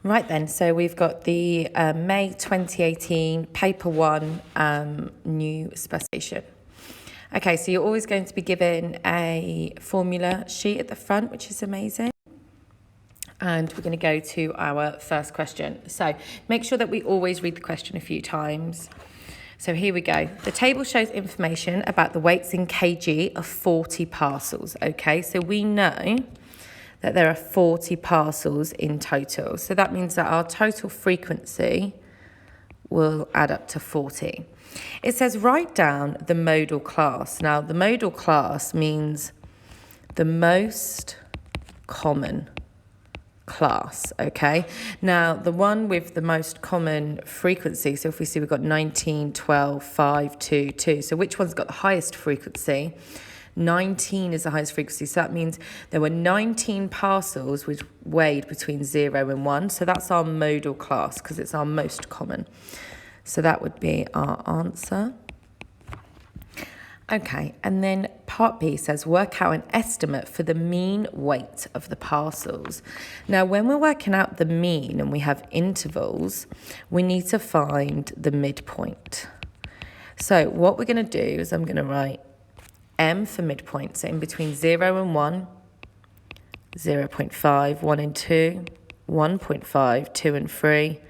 Right then, so we've got the May 2018 paper 1 new specification. Okay, so you're always going to be given a formula sheet at the front, which is amazing. And we're going to go to our first question. So make sure that we always read the question a few times. So here we go. The table shows information about the weights in kg of 40 parcels. Okay, so we know that there are 40 parcels in total. So that means that our total frequency will add up to 40. It says write down the modal class. Now, the modal class means the most common class, okay? Now, the one with the most common frequency, so if we see we've got 19, 12, 5, 2, 2. So which one's got the highest frequency? 19 is the highest frequency, so that means there were 19 parcels which weighed between 0 and 1. So that's our modal class because it's our most common. So that would be our answer. Okay, and then part B says work out an estimate for the mean weight of the parcels. Now, when we're working out the mean and we have intervals, we need to find the midpoint. So what we're going to do is I'm going to write M for midpoint, so in between 0 and 1, 0.5, 1 and 2, 1.5, 2 and 3,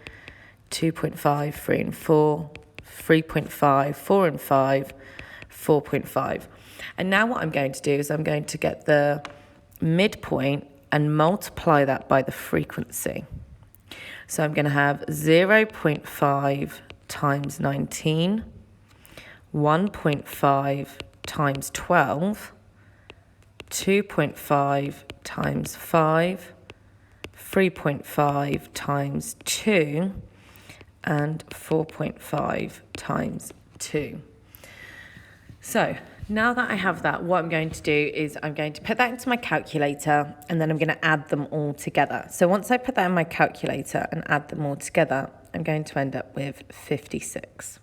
2.5, 3 and 4, 3.5, 4 and 5, 4.5. And now what I'm going to do is I'm going to get the midpoint and multiply that by the frequency. So I'm going to have 0.5 times 19, 1.5 times 12, 2.5 times 5, 3.5 times 2, and 4.5 times 2. So now that I have that, what I'm going to do is I'm going to put that into my calculator and then I'm going to add them all together. So once I put that in my calculator and add them all together, I'm going to end up with 56.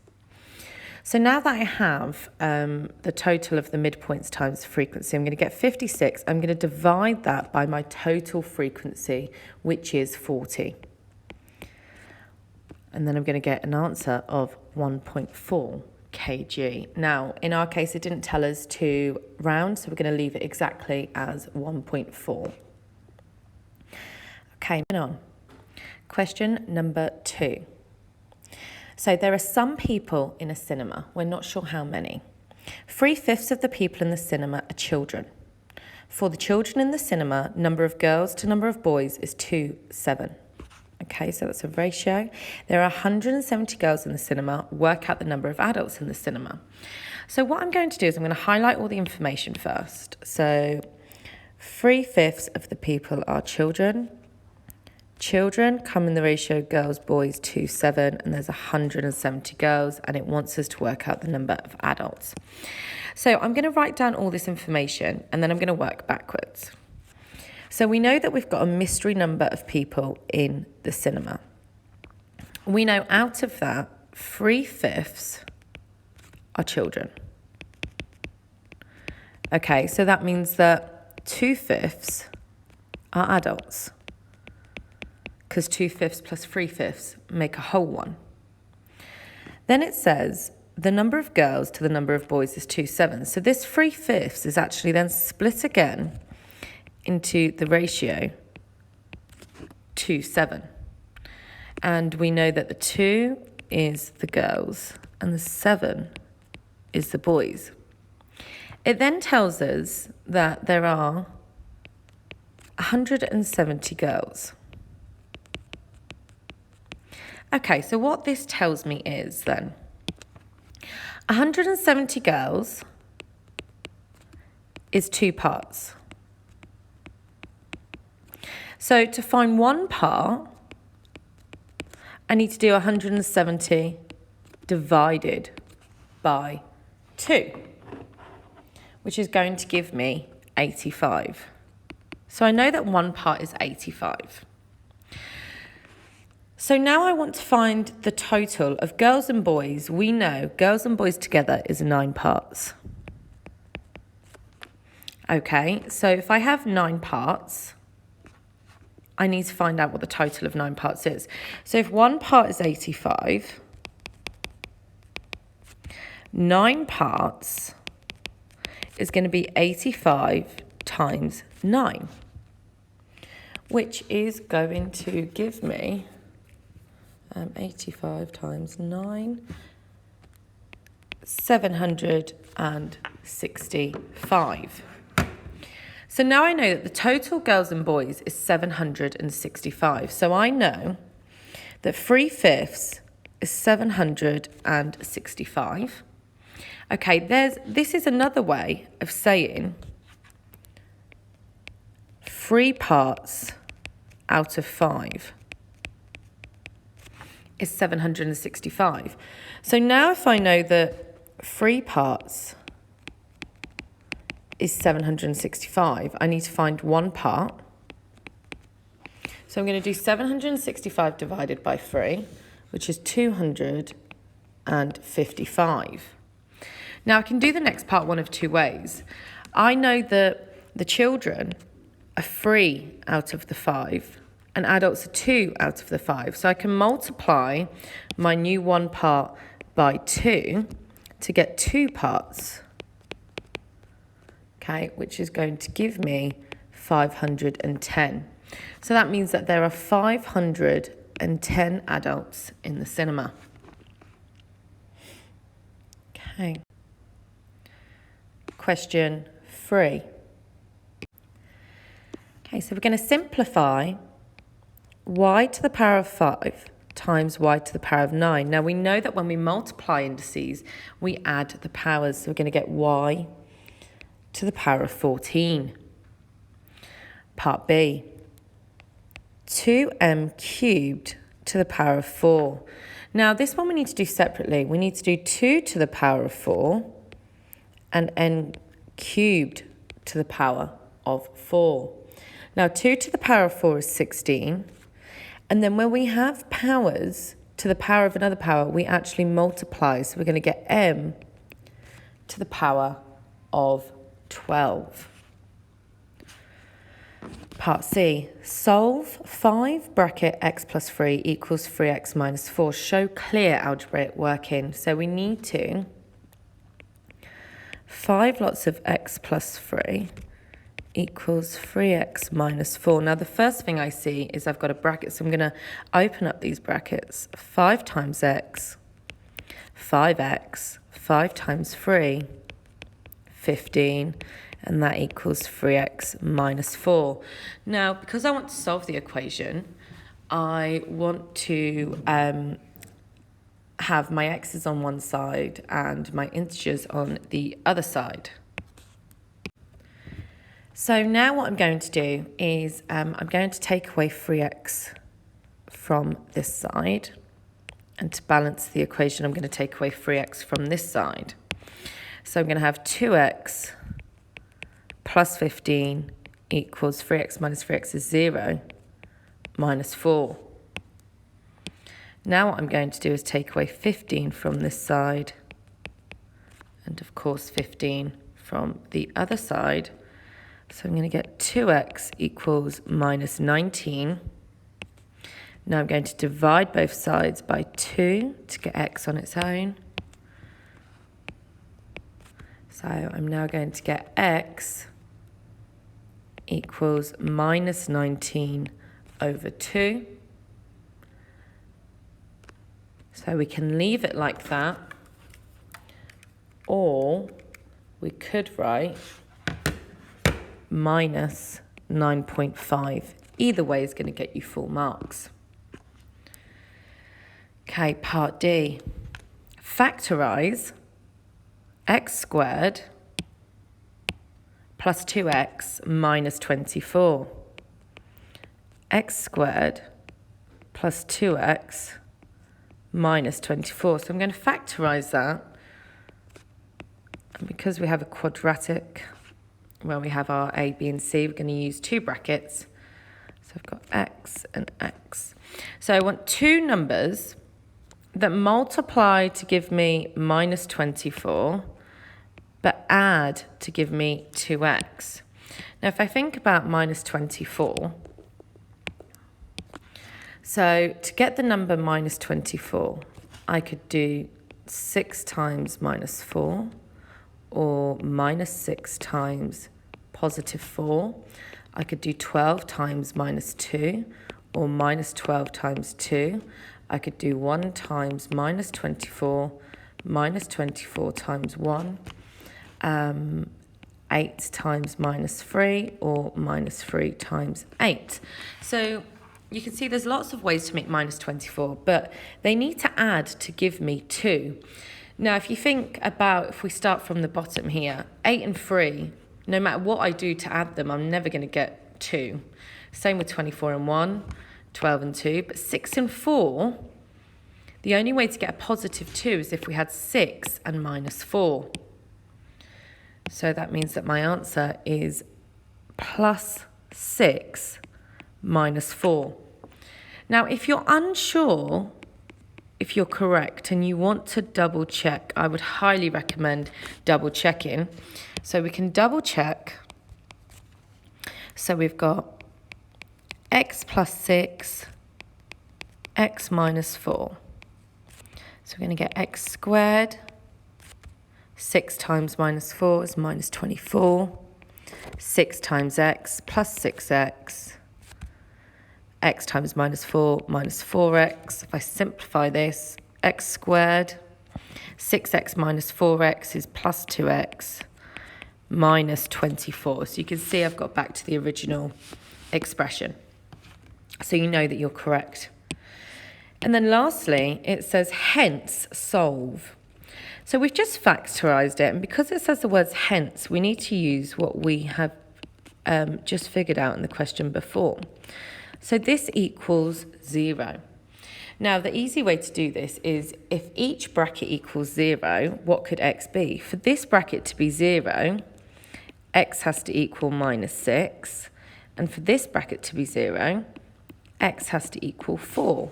So now that I have the total of the midpoints times the frequency, I'm going to get 56. I'm going to divide that by my total frequency, which is 40. And then I'm going to get an answer of 1.4 kg. Now, in our case, it didn't tell us to round, so we're going to leave it exactly as 1.4. Okay, moving on. Question number 2. So there are some people in a cinema. We're not sure how many. 3/5 of the people in the cinema are children. For the children in the cinema, number of girls to number of boys is 2:7. Okay, so that's a ratio. There are 170 girls in the cinema. Work out the number of adults in the cinema. So what I'm going to do is I'm going to highlight all the information first. So 3/5 of the people are children. Children come in the ratio girls, boys, 2:7, and there's 170 girls, and it wants us to work out the number of adults. So I'm going to write down all this information, and then I'm going to work backwards. So we know that we've got a mystery number of people in the cinema. We know out of that, 3/5 are children. Okay, so that means that 2/5 are adults, because 2/5 plus 3/5 make a whole one. Then it says the number of girls to the number of boys is 2:7. So this 3/5 is actually then split again into the ratio 2:7. And we know that the 2 is the girls and the 7 is the boys. It then tells us that there are 170 girls. Okay, so what this tells me is then 170 girls is 2 parts. So to find one part, I need to do 170 divided by 2, which is going to give me 85. So I know that one part is 85. So now I want to find the total of girls and boys. We know girls and boys together is 9 parts. Okay, so if I have 9 parts, I need to find out what the total of 9 parts is. So if one part is 85, 9 parts is going to be 85 times 9, which is going to give me 85 times 9, 765. So now I know that the total girls and boys is 765. So I know that 3/5 is 765. Okay, this is another way of saying 3 parts out of 5 is 765. So now if I know that 3 parts is 765, I need to find 1 part. So I'm going to do 765 divided by 3, which is 255. Now I can do the next part one of 2 ways. I know that the children are 3 out of the 5 and adults are 2 out of the 5. So I can multiply my new 1 part by 2 to get 2 parts. Okay, which is going to give me 510. So that means that there are 510 adults in the cinema. Okay. Question 3. Okay, so we're going to simplify y to the power of 5 times y to the power of 9. Now we know that when we multiply indices, we add the powers. So we're going to get y to the power of 14. Part B, 2m cubed to the power of 4. Now this one we need to do separately. We need to do 2 to the power of 4 and n cubed to the power of 4. Now 2 to the power of 4 is 16. And then when we have powers to the power of another power, we actually multiply. So we're going to get m to the power of 12. Part C, solve 5 bracket x plus 3 equals 3x minus 4. Show clear algebraic working. So we need to 5 lots of x plus 3 equals 3x minus 4. Now the first thing I see is I've got a bracket, so I'm going to open up these brackets. 5 times x, 5x, 5 times 3, 15, and that equals 3x minus 4. Now, because I want to solve the equation, I want to have my x's on one side and my integers on the other side. So now what I'm going to do is I'm going to take away 3x from this side, and to balance the equation, I'm going to take away 3x from this side. So I'm going to have 2x plus 15 equals 3x minus 3x is 0 minus 4. Now what I'm going to do is take away 15 from this side and of course 15 from the other side. So I'm going to get 2x equals minus 19. Now I'm going to divide both sides by 2 to get x on its own. So I'm now going to get x equals minus 19 over 2. So we can leave it like that, or we could write minus 9.5. Either way is going to get you full marks. Okay, part D. Factorize x squared plus 2x minus 24. X squared plus 2x minus 24. So I'm going to factorize that. And because we have a quadratic where we have our a, b, and c, we're going to use 2 brackets. So I've got x and x. So I want 2 numbers that multiply to give me minus 24, but add to give me 2x. Now, if I think about minus 24, So to get the number minus 24, I could do 6 times minus 4, or minus 6 times positive 4. I could do 12 times minus 2, or minus 12 times 2. I could do 1 times minus 24, minus 24 times 1, 8 times minus 3, or minus 3 times 8. So you can see there's lots of ways to make minus 24, but they need to add to give me 2. Now, if you think about, if we start from the bottom here, 8 and 3, no matter what I do to add them, I'm never going to get 2. Same with 24 and 1, 12 and 2, but 6 and 4, the only way to get a positive 2 is if we had 6 and minus 4. So that means that my answer is plus 6 minus 4. Now, if you're unsure if you're correct and you want to double check, I would highly recommend double checking. So we can double check. So we've got x plus 6, x minus 4. So we're going to get x squared. 6 times minus 4 is minus 24. 6 times x plus 6x. X times minus 4 minus 4x. If I simplify this, x squared. 6x minus 4x is plus 2x minus 24. So you can see I've got back to the original expression. So you know that you're correct. And then lastly, it says hence solve. So we've just factorised it, and because it says the words hence, we need to use what we have just figured out in the question before. So this equals 0. Now, the easy way to do this is if each bracket equals 0, what could x be? For this bracket to be 0, x has to equal minus 6. And for this bracket to be 0, x has to equal 4.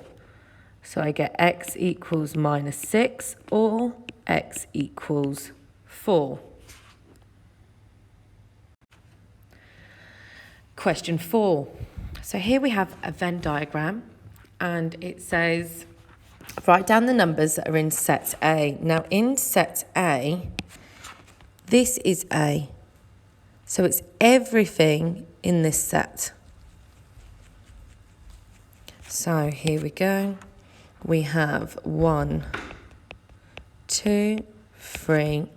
So I get x equals minus 6 or x equals 4. Question 4. So here we have a Venn diagram, and it says, write down the numbers that are in set A. Now in set A, this is A. So it's everything in this set. So here we go. We have 1, 2, 3,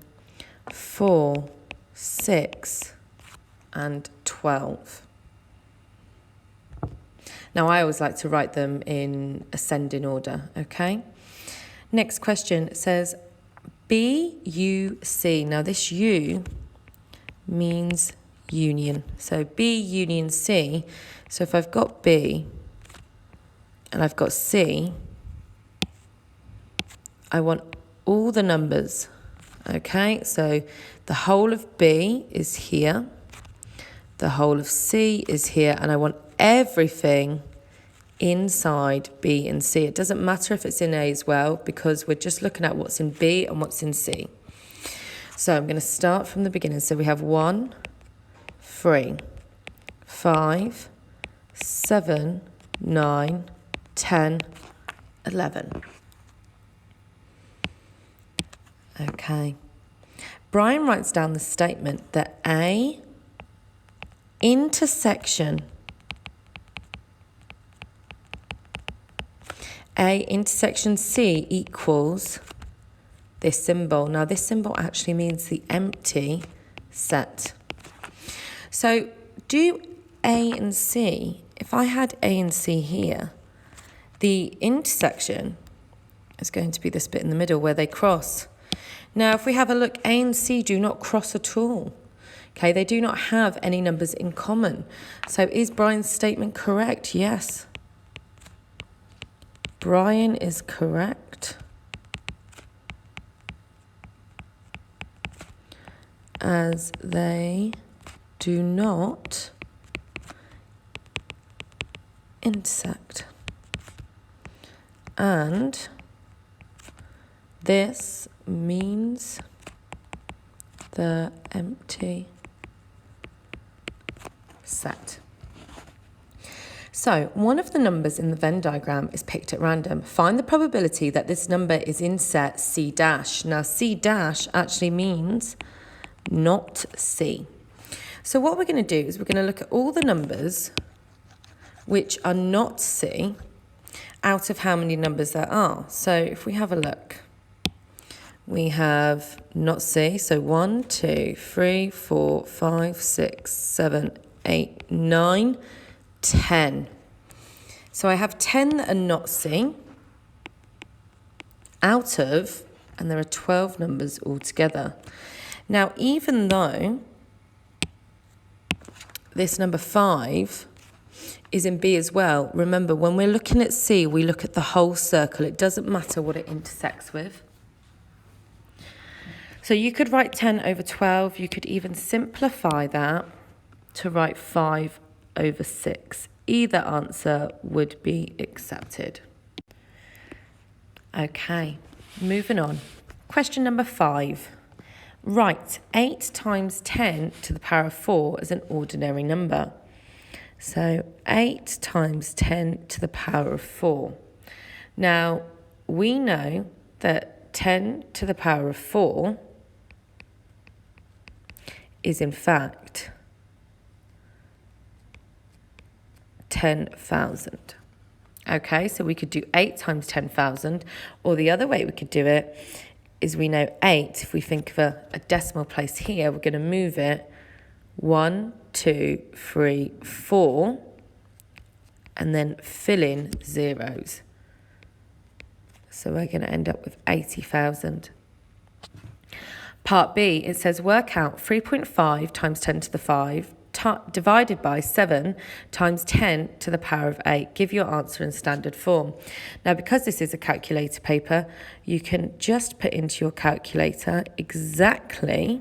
4, 6, and 12. Now, I always like to write them in ascending order, okay? Next question says B, U, C. Now, this U means union. So B union C. So if I've got B and I've got C, I want all the numbers, okay? So the whole of B is here. The whole of C is here, and I want everything inside B and C. It doesn't matter if it's in A as well, because we're just looking at what's in B and what's in C. So I'm going to start from the beginning. So we have 1, 3, 5, 7, 9, 10, 11. Okay. Brian writes down the statement that A intersection C equals this symbol. Now, this symbol actually means the empty set. So do A and C, if I had A and C here, the intersection is going to be this bit in the middle where they cross. Now, if we have a look, A and C do not cross at all. Okay, they do not have any numbers in common. So is Brian's statement correct? Yes. Brian is correct, as they do not intersect. And this means the empty set. So one of the numbers in the Venn diagram is picked at random. Find the probability that this number is in set C dash. Now C dash actually means not C. So what we're going to do is we're going to look at all the numbers which are not C out of how many numbers there are. So if we have a look, we have not C, so 1, 2, 3, 4, 5, 6, 7, 8, 9, 10. So I have 10 that are not C out of, and there are 12 numbers altogether. Now, even though this number 5 is in B as well, remember, when we're looking at C, we look at the whole circle. It doesn't matter what it intersects with. So you could write 10 over 12. You could even simplify that to write 5 over 6. Either answer would be accepted. Okay, moving on. Question number 5. Write 8 times 10 to the power of 4 as an ordinary number. So 8 times 10 to the power of 4. Now, we know that 10 to the power of 4 is in fact 10,000. Okay, so we could do 8 times 10,000, or the other way we could do it is we know 8, if we think of a decimal place here, we're going to move it 1, 2, 3, 4, and then fill in zeros. So we're going to end up with 80,000. Part B, it says work out 3.5 times 10 to the 5 divided by 7 times 10 to the power of 8. Give your answer in standard form. Now, because this is a calculator paper, you can just put into your calculator exactly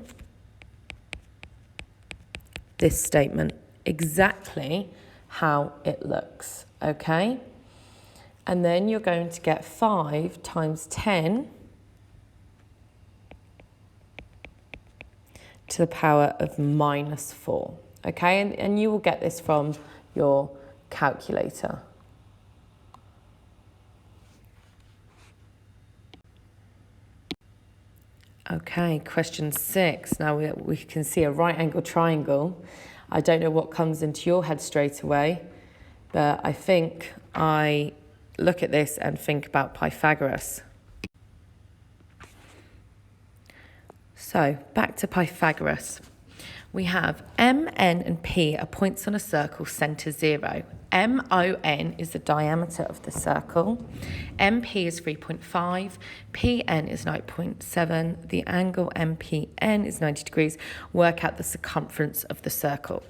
this statement, exactly how it looks, okay? And then you're going to get 5 times 10 to the power of minus 4. Okay, and you will get this from your calculator. Okay, question 6. Now we can see a right angle triangle. I don't know what comes into your head straight away, but I think I look at this and think about Pythagoras. So back to Pythagoras. We have M, N and P are points on a circle centre 0. MON is the diameter of the circle. MP is 3.5. PN is 9.7. The angle MPN is 90 degrees. Work out the circumference of the circle.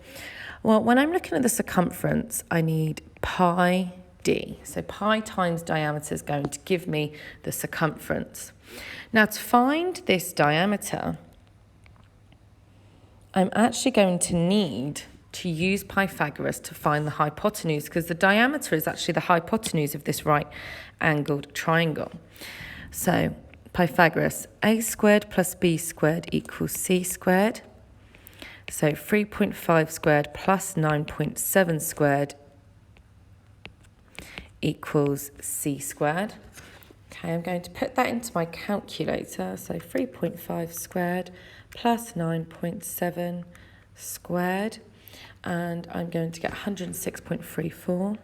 Well, when I'm looking at the circumference, I need pi d. So pi times diameter is going to give me the circumference. Now, to find this diameter, I'm actually going to need to use Pythagoras to find the hypotenuse, because the diameter is actually the hypotenuse of this right angled triangle. So Pythagoras, a squared plus b squared equals c squared. So 3.5 squared plus 9.7 squared equals c squared. Okay, I'm going to put that into my calculator. So 3.5 squared plus 9.7 squared, and I'm going to get 106.34,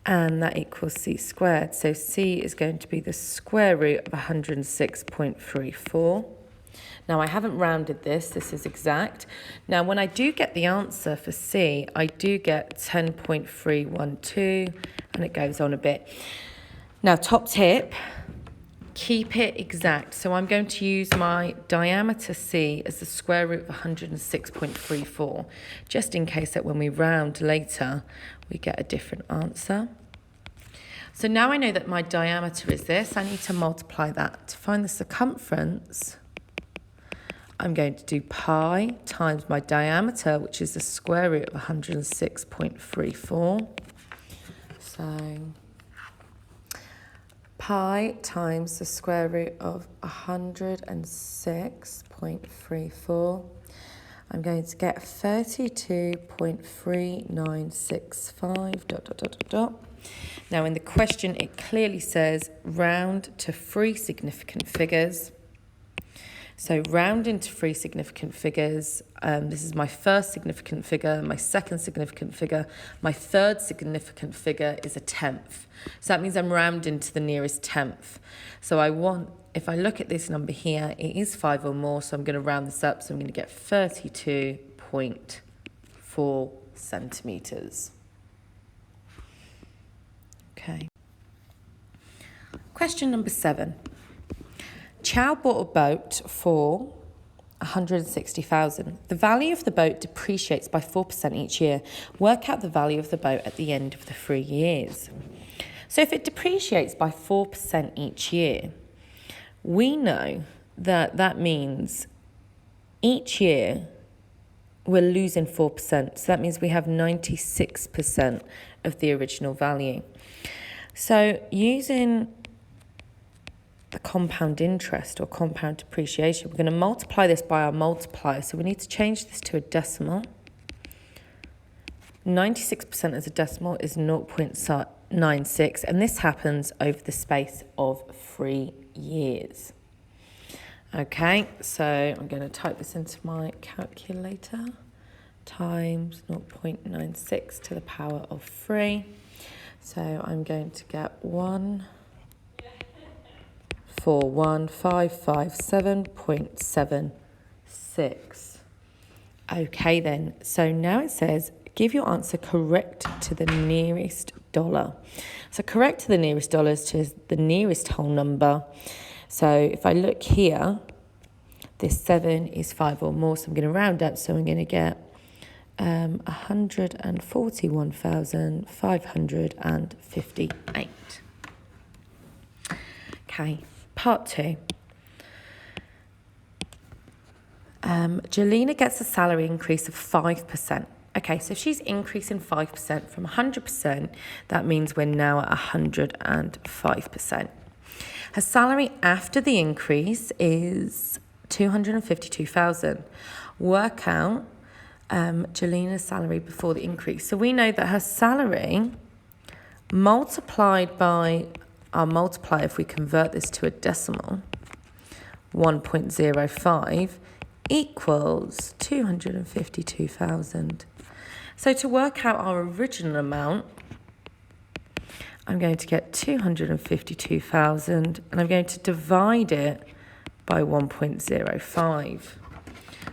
and that equals c squared. So c is going to be the square root of 106.34. Now, I haven't rounded this, this is exact. Now, when I do get the answer for C, I do get 10.312, and it goes on a bit. Now, top tip, keep it exact. So I'm going to use my diameter C as the square root of 106.34, just in case that when we round later, we get a different answer. So now I know that my diameter is this, I need to multiply that. To find the circumference, I'm going to do pi times my diameter, which is the square root of 106.34. So pi times the square root of 106.34. I'm going to get 32.3965 ... Now in the question it clearly says round to 3 significant figures. So round into 3 significant figures. This is my first significant figure, my second significant figure. My third significant figure is a tenth. So that means I'm rounding to the nearest tenth. So if I look at this number here, it is 5 or more, so I'm going to round this up. So I'm going to get 32.4 centimetres. Okay. Question number 7. Chow bought a boat for 160,000. The value of the boat depreciates by 4% each year. Work out the value of the boat at the end of the 3 years. So if it depreciates by 4% each year, we know that that means each year we're losing 4%. So that means we have 96% of the original value. So using the compound interest or compound depreciation, we're going to multiply this by our multiplier. So we need to change this to a decimal. 96% as a decimal is 0.96, and this happens over the space of 3 years. Okay, so I'm going to type this into my calculator. Times 0.96 to the power of 3. So I'm going to get 141,557.76. Okay then, so now it says give your answer correct to the nearest dollar. So correct to the nearest dollar is to the nearest whole number. So if I look here, this 7 is 5 or more, so I'm going to round up. So I'm going to get 141,558. Okay, part 2. Jelena gets a salary increase of 5%. Okay, so if she's increasing 5% from 100%, that means we're now at 105%. Her salary after the increase is 252,000. Work out Jelena's salary before the increase. So we know that her salary multiplied by our multiplier, if we convert this to a decimal, 1.05 equals 252,000. So to work out our original amount, I'm going to get 252,000 and I'm going to divide it by 1.05.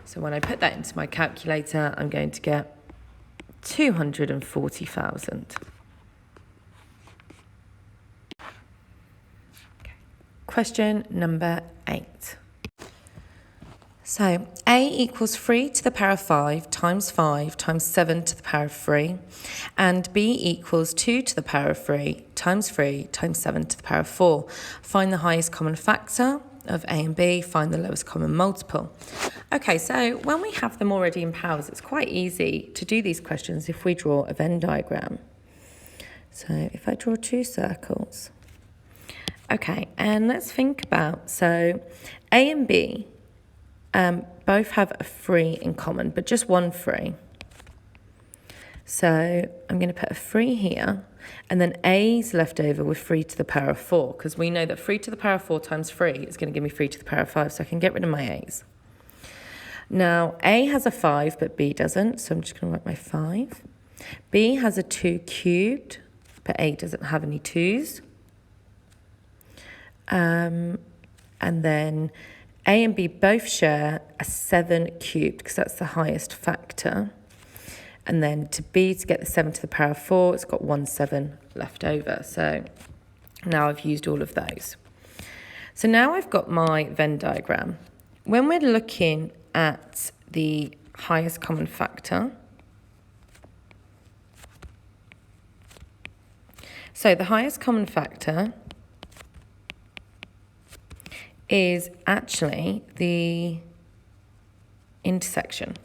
So when I put that into my calculator, I'm going to get 240,000. Okay. Question number 8. So A equals 3 to the power of 5 times 5 times 7 to the power of 3. And B equals 2 to the power of 3 times 7 to the power of 4. Find the highest common factor of A and B. Find the lowest common multiple. Okay, so when we have them already in powers, it's quite easy to do these questions if we draw a Venn diagram. So if I draw 2 circles. Okay, and let's think about, so A and B both have a 3 in common, but just one 3. So I'm going to put a 3 here, and then A's left over with 3 to the power of 4, because we know that 3 to the power of 4 times 3 is going to give me 3 to the power of 5, so I can get rid of my A's. Now, A has a 5, but B doesn't, so I'm just going to write my 5. B has a 2 cubed, but A doesn't have any 2's. And then A and B both share a 7 cubed, because that's the highest factor. And then to B, to get the 7 to the power of 4, it's got 1 7 left over. So now I've used all of those. So now I've got my Venn diagram. When we're looking at the highest common factor, so the highest common factor is actually the intersection.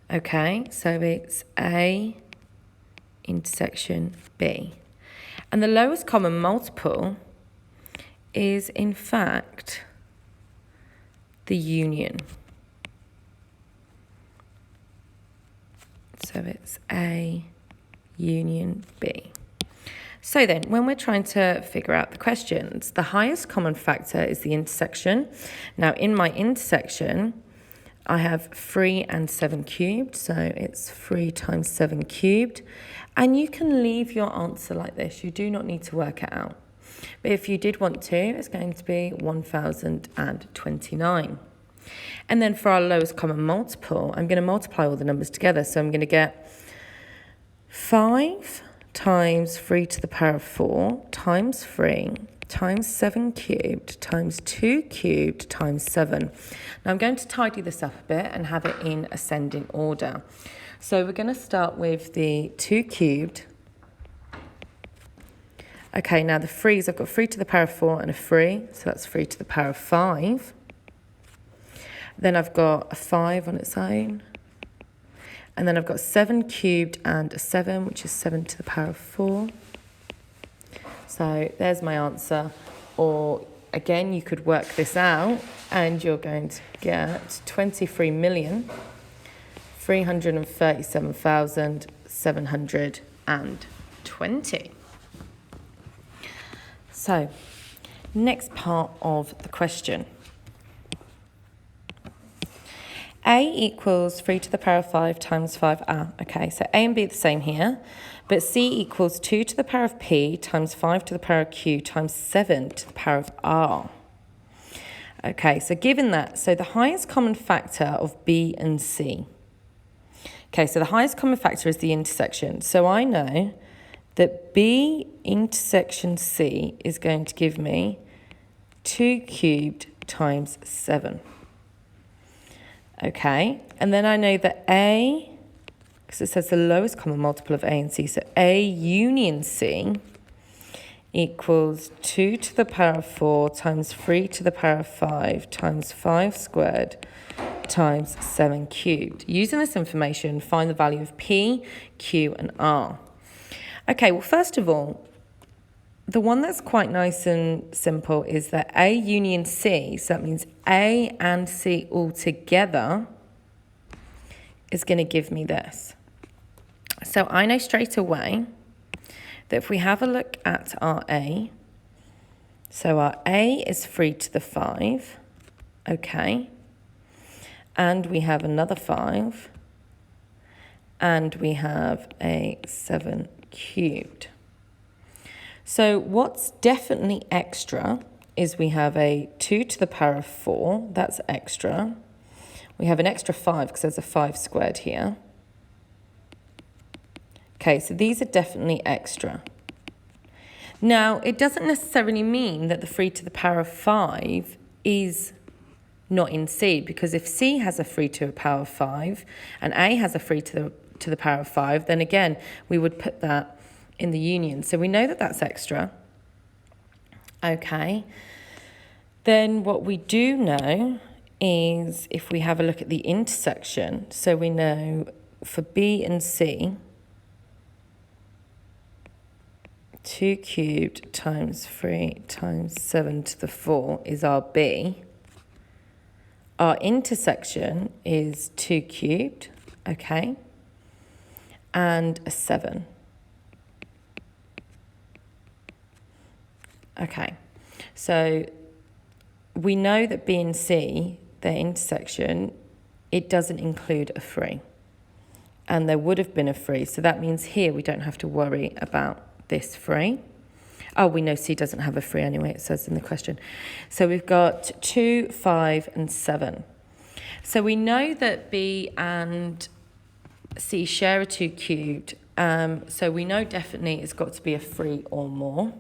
Okay, so it's A intersection B. And the lowest common multiple is, in fact, the union. So it's A union B. So then, when we're trying to figure out the questions, the highest common factor is the intersection. Now, in my intersection, I have 3 and 7 cubed, so it's 3 times 7 cubed. And you can leave your answer like this. You do not need to work it out. But if you did want to, it's going to be 1029. And then for our lowest common multiple, I'm going to multiply all the numbers together. So I'm going to get 5 times 3 to the power of 4 times 3 times 7 cubed times 2 cubed times 7. Now I'm going to tidy this up a bit and have it in ascending order. So we're going to start with the 2 cubed. Okay, now the 3's, I've got 3 to the power of 4 and a 3, so that's 3 to the power of 5. Then I've got a 5 on its own. And then I've got 7 cubed and a 7, which is 7 to the power of 4. So there's my answer. Or again, you could work this out and you're going to get 23,337,720. So next part of the question. A equals 3 to the power of 5 times 5. Okay, so A and B are the same here. But C equals 2 to the power of P times 5 to the power of Q times 7 to the power of R. Okay, so given that, so the highest common factor of B and C. Okay, so the highest common factor is the intersection. So I know that B intersection C is going to give me 2 cubed times 7. Okay, and then I know that A, because it says the lowest common multiple of A and C, so A union C equals 2 to the power of 4 times 3 to the power of 5 times 5 squared times 7 cubed. Using this information, find the value of P, Q, and R. Okay, well, first of all, the one that's quite nice and simple is that A union C, so that means A and C all together, is going to give me this. So I know straight away that if we have a look at our A, so our A is 3 to the 5, okay, and we have another 5, and we have a 7 cubed. So what's definitely extra is we have a 2 to the power of 4, that's extra. We have an extra 5 because there's a 5 squared here. Okay, so these are definitely extra. Now, it doesn't necessarily mean that the 3 to the power of 5 is not in C, because if C has a 3 to the power of 5 and A has a 3 to the power of 5, then again, we would put that in the union. So we know that that's extra. Okay. Then what we do know is if we have a look at the intersection, so we know for B and C, 2 cubed times 3 times 7 to the 4 is our B. Our intersection is 2 cubed, okay, and a 7. Okay, so we know that B and C, their intersection, it doesn't include a 3. And there would have been a 3, so that means here we don't have to worry about this 3. Oh, we know C doesn't have a 3 anyway, it says in the question. So we've got 2, 5, and 7. So we know that B and C share a 2 cubed, so we know definitely it's got to be a 3 or more.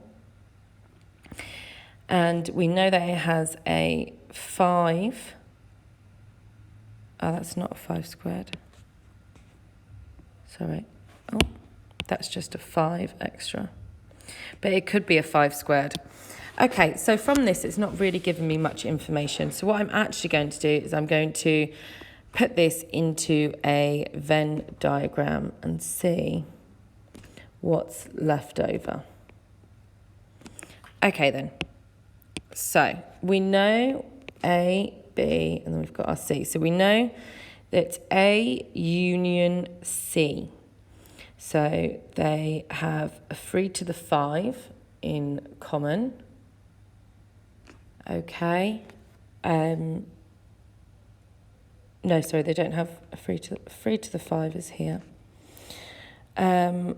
And we know that it has a 5. Oh, that's not a 5 squared. Sorry. Oh, that's just a 5 extra. But it could be a 5 squared. Okay, so from this, it's not really giving me much information. So what I'm actually going to do is I'm going to put this into a Venn diagram and see what's left over. Okay, then. So we know A, B, and then we've got our C. So we know It's A union C. So they have a 3 to the 5 in common. Okay. No, sorry, they don't have a 3 to the 5 is here. Then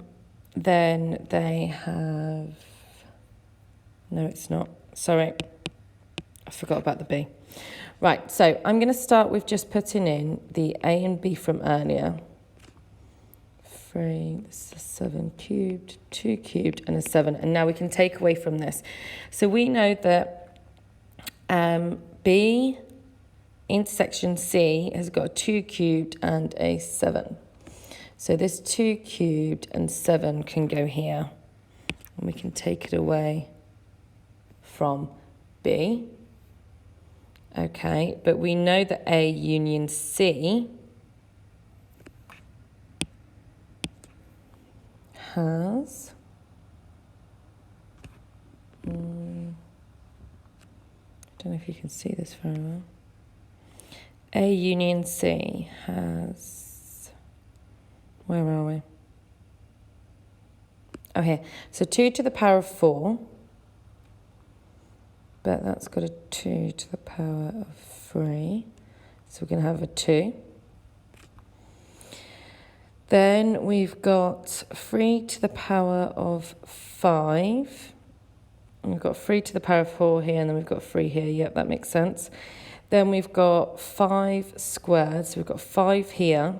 they have, no, it's not. Sorry, I forgot about the B. Right, so I'm going to start with just putting in the A and B from earlier. 3, this is 7 cubed, 2 cubed, and a 7. And now we can take away from this. So we know that B intersection C has got a 2 cubed and a 7. So this 2 cubed and 7 can go here. And we can take it away from B. Okay, but we know that A union C has... I don't know if you can see this very well. A union C has, where are we? Oh, here. So 2 to the power of 4, but that's got a 2 to the power of 3. So we're going to have a 2. Then we've got 3 to the power of 5. And we've got 3 to the power of 4 here, and then we've got 3 here. Yep, that makes sense. Then we've got 5 squared, so we've got 5 here.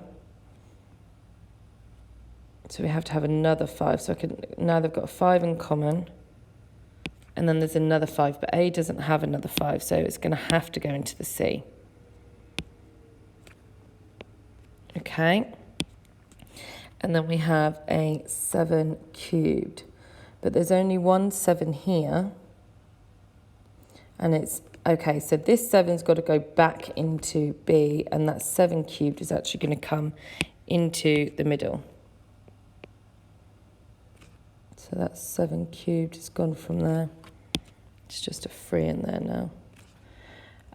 So we have to have another 5. So now they've got a 5 in common. And then there's another 5, but A doesn't have another 5, so it's going to have to go into the C. Okay. And then we have a 7 cubed. But there's only one 7 here. And it's... Okay, so this 7's got to go back into B, and that 7 cubed is actually going to come into the middle. So that 7 cubed has gone from there. It's just a 3 in there now.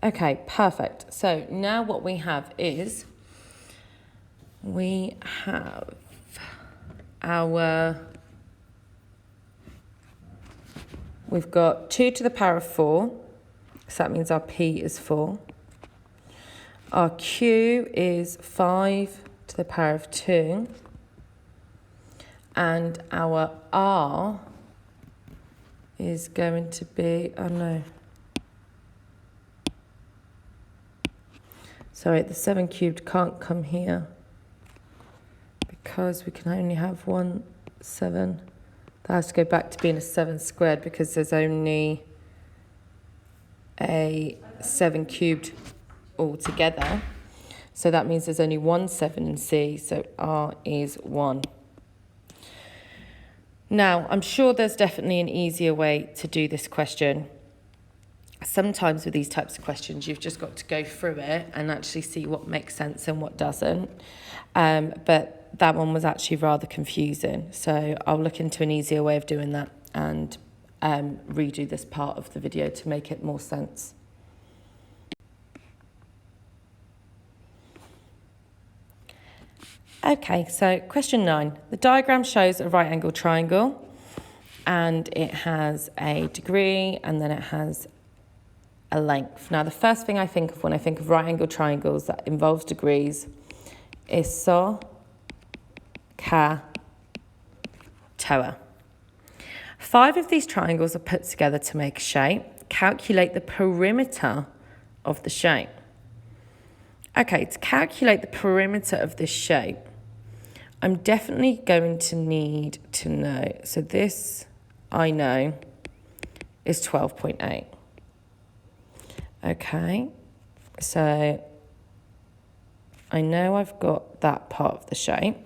Okay, perfect. So now what we have is, we have our... We've got 2 to the power of 4. So that means our P is 4. Our Q is 5 to the power of 2. And our R is going to be, oh no. Sorry, the 7 cubed can't come here because we can only have one 7. That has to go back to being a 7 squared because there's only a 7 cubed altogether. So that means there's only one 7 in C, so R is 1. Now, I'm sure there's definitely an easier way to do this question. Sometimes with these types of questions, you've just got to go through it and actually see what makes sense and what doesn't. But that one was actually rather confusing. So I'll look into an easier way of doing that and redo this part of the video to make it more sense. Okay, so question 9. The diagram shows a right angle triangle and it has a degree and then it has a length. Now, the first thing I think of when I think of right angle triangles that involves degrees is SO, CA, TOA. 5 of these triangles are put together to make a shape. Calculate the perimeter of the shape. Okay, to calculate the perimeter of this shape, I'm definitely going to need to know. So this, I know, is 12.8. Okay, so I know I've got that part of the shape.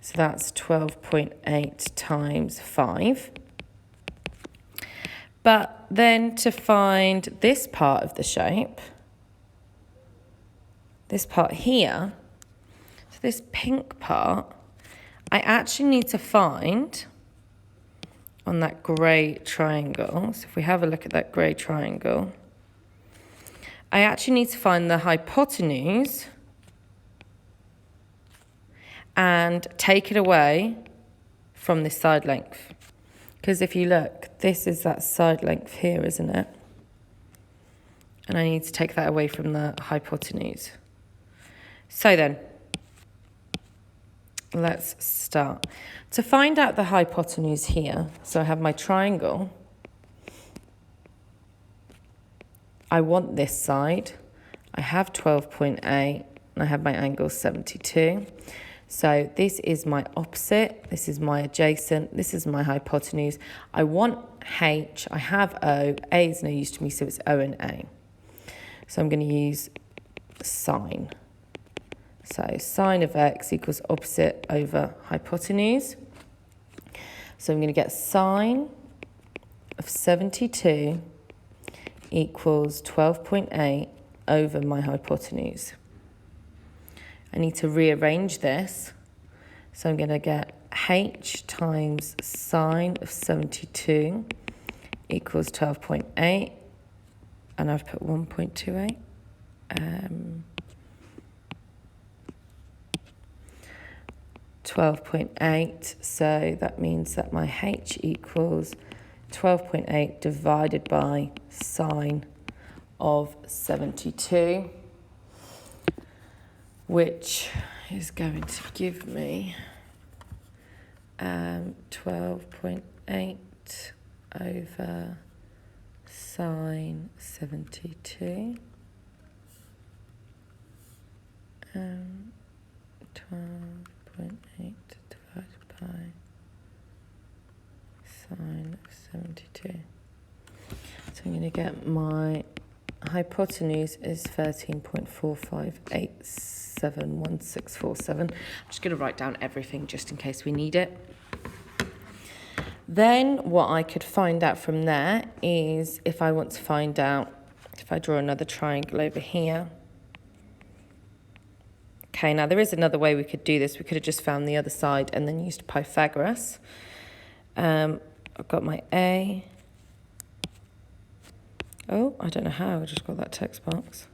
So that's 12.8 times 5. But then to find this part of the shape, this part here, so this pink part, I actually need to find on that grey triangle. So if we have a look at that grey triangle, I actually need to find the hypotenuse and take it away from this side length. Because if you look, this is that side length here, isn't it? And I need to take that away from the hypotenuse. So then, let's start. To find out the hypotenuse here, so I have my triangle. I want this side. I have 12.8 and I have my angle 72. So this is my opposite, this is my adjacent, this is my hypotenuse. I want H, I have O, A is no use to me, so it's O and A. So I'm going to use sine. So sine of x equals opposite over hypotenuse. So I'm going to get sine of 72 equals 12.8 over my hypotenuse. I need to rearrange this. So I'm going to get h times sine of 72 equals 12.8. And I've put 1.28. 12.8. So that means that my h equals 12.8 divided by sine of 72. Which is going to give me 12.8 over sine 72. 12.8 divided by sine of 72. So I'm going to get my hypotenuse is 13.45871647. I'm just going to write down everything just in case we need it. Then what I could find out from there is if I want to find out, if I draw another triangle over here. Okay, now there is another way we could do this. We could have just found the other side and then used Pythagoras. I've got my A. Oh, I don't know how, I just got that text box.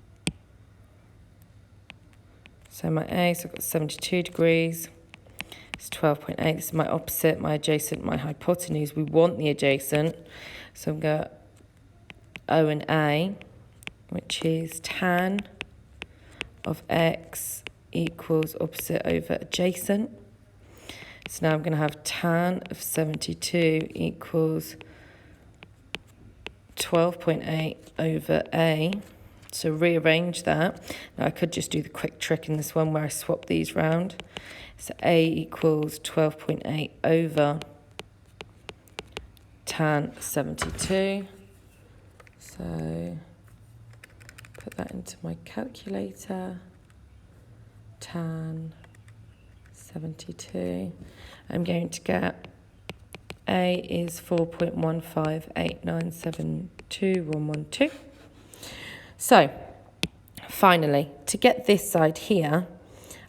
So my A, so I've got 72 degrees. It's 12.8. This is my opposite, my adjacent, my hypotenuse. We want the adjacent. So I'm going to O and A, which is tan of x equals opposite over adjacent. So now I'm going to have tan of 72 equals 12.8 over A. So rearrange that. Now I could just do the quick trick in this one where I swap these round. So A equals 12.8 over tan 72. So put that into my calculator. Tan 72. I'm going to get A is 4.158972112. So, finally, to get this side here,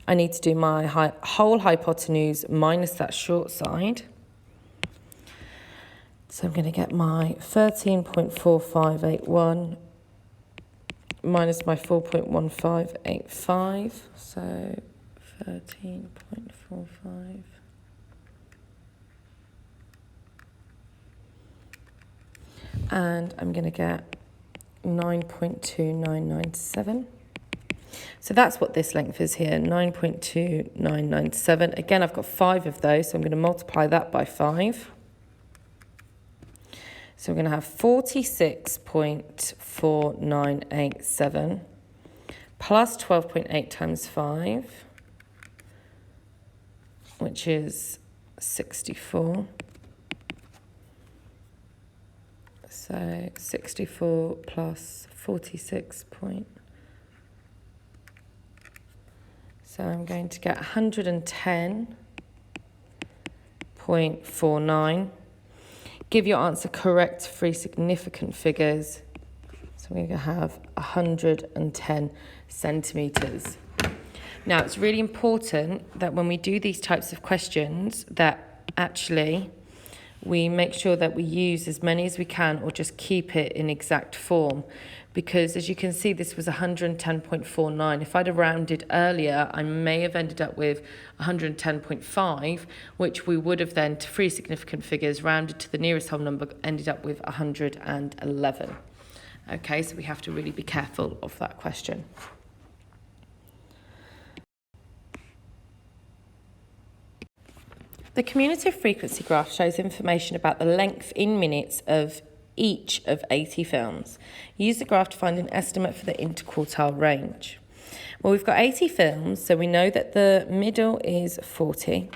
I need to do my whole hypotenuse minus that short side. So I'm going to get my 13.4581 minus my 4.1585. So 13.45. And I'm going to get 9.2997. So that's what this length is here, 9.2997. Again, I've got 5 of those, so I'm going to multiply that by 5. So we're going to have 46.4987 plus 12.8 times 5, which is 64. So 64 plus 46 point. So I'm going to get 110.49. Give your answer correct, 3 significant figures. So we're going to have 110 centimetres. Now, it's really important that when we do these types of questions that actually we make sure that we use as many as we can or just keep it in exact form. Because as you can see, this was 110.49. If I'd have rounded earlier, I may have ended up with 110.5, which we would have then, to three significant figures, rounded to the nearest whole number, ended up with 111. Okay, so we have to really be careful of that question. The cumulative frequency graph shows information about the length in minutes of each of 80 films. Use the graph to find an estimate for the interquartile range. Well, we've got 80 films, so we know that the middle is 40.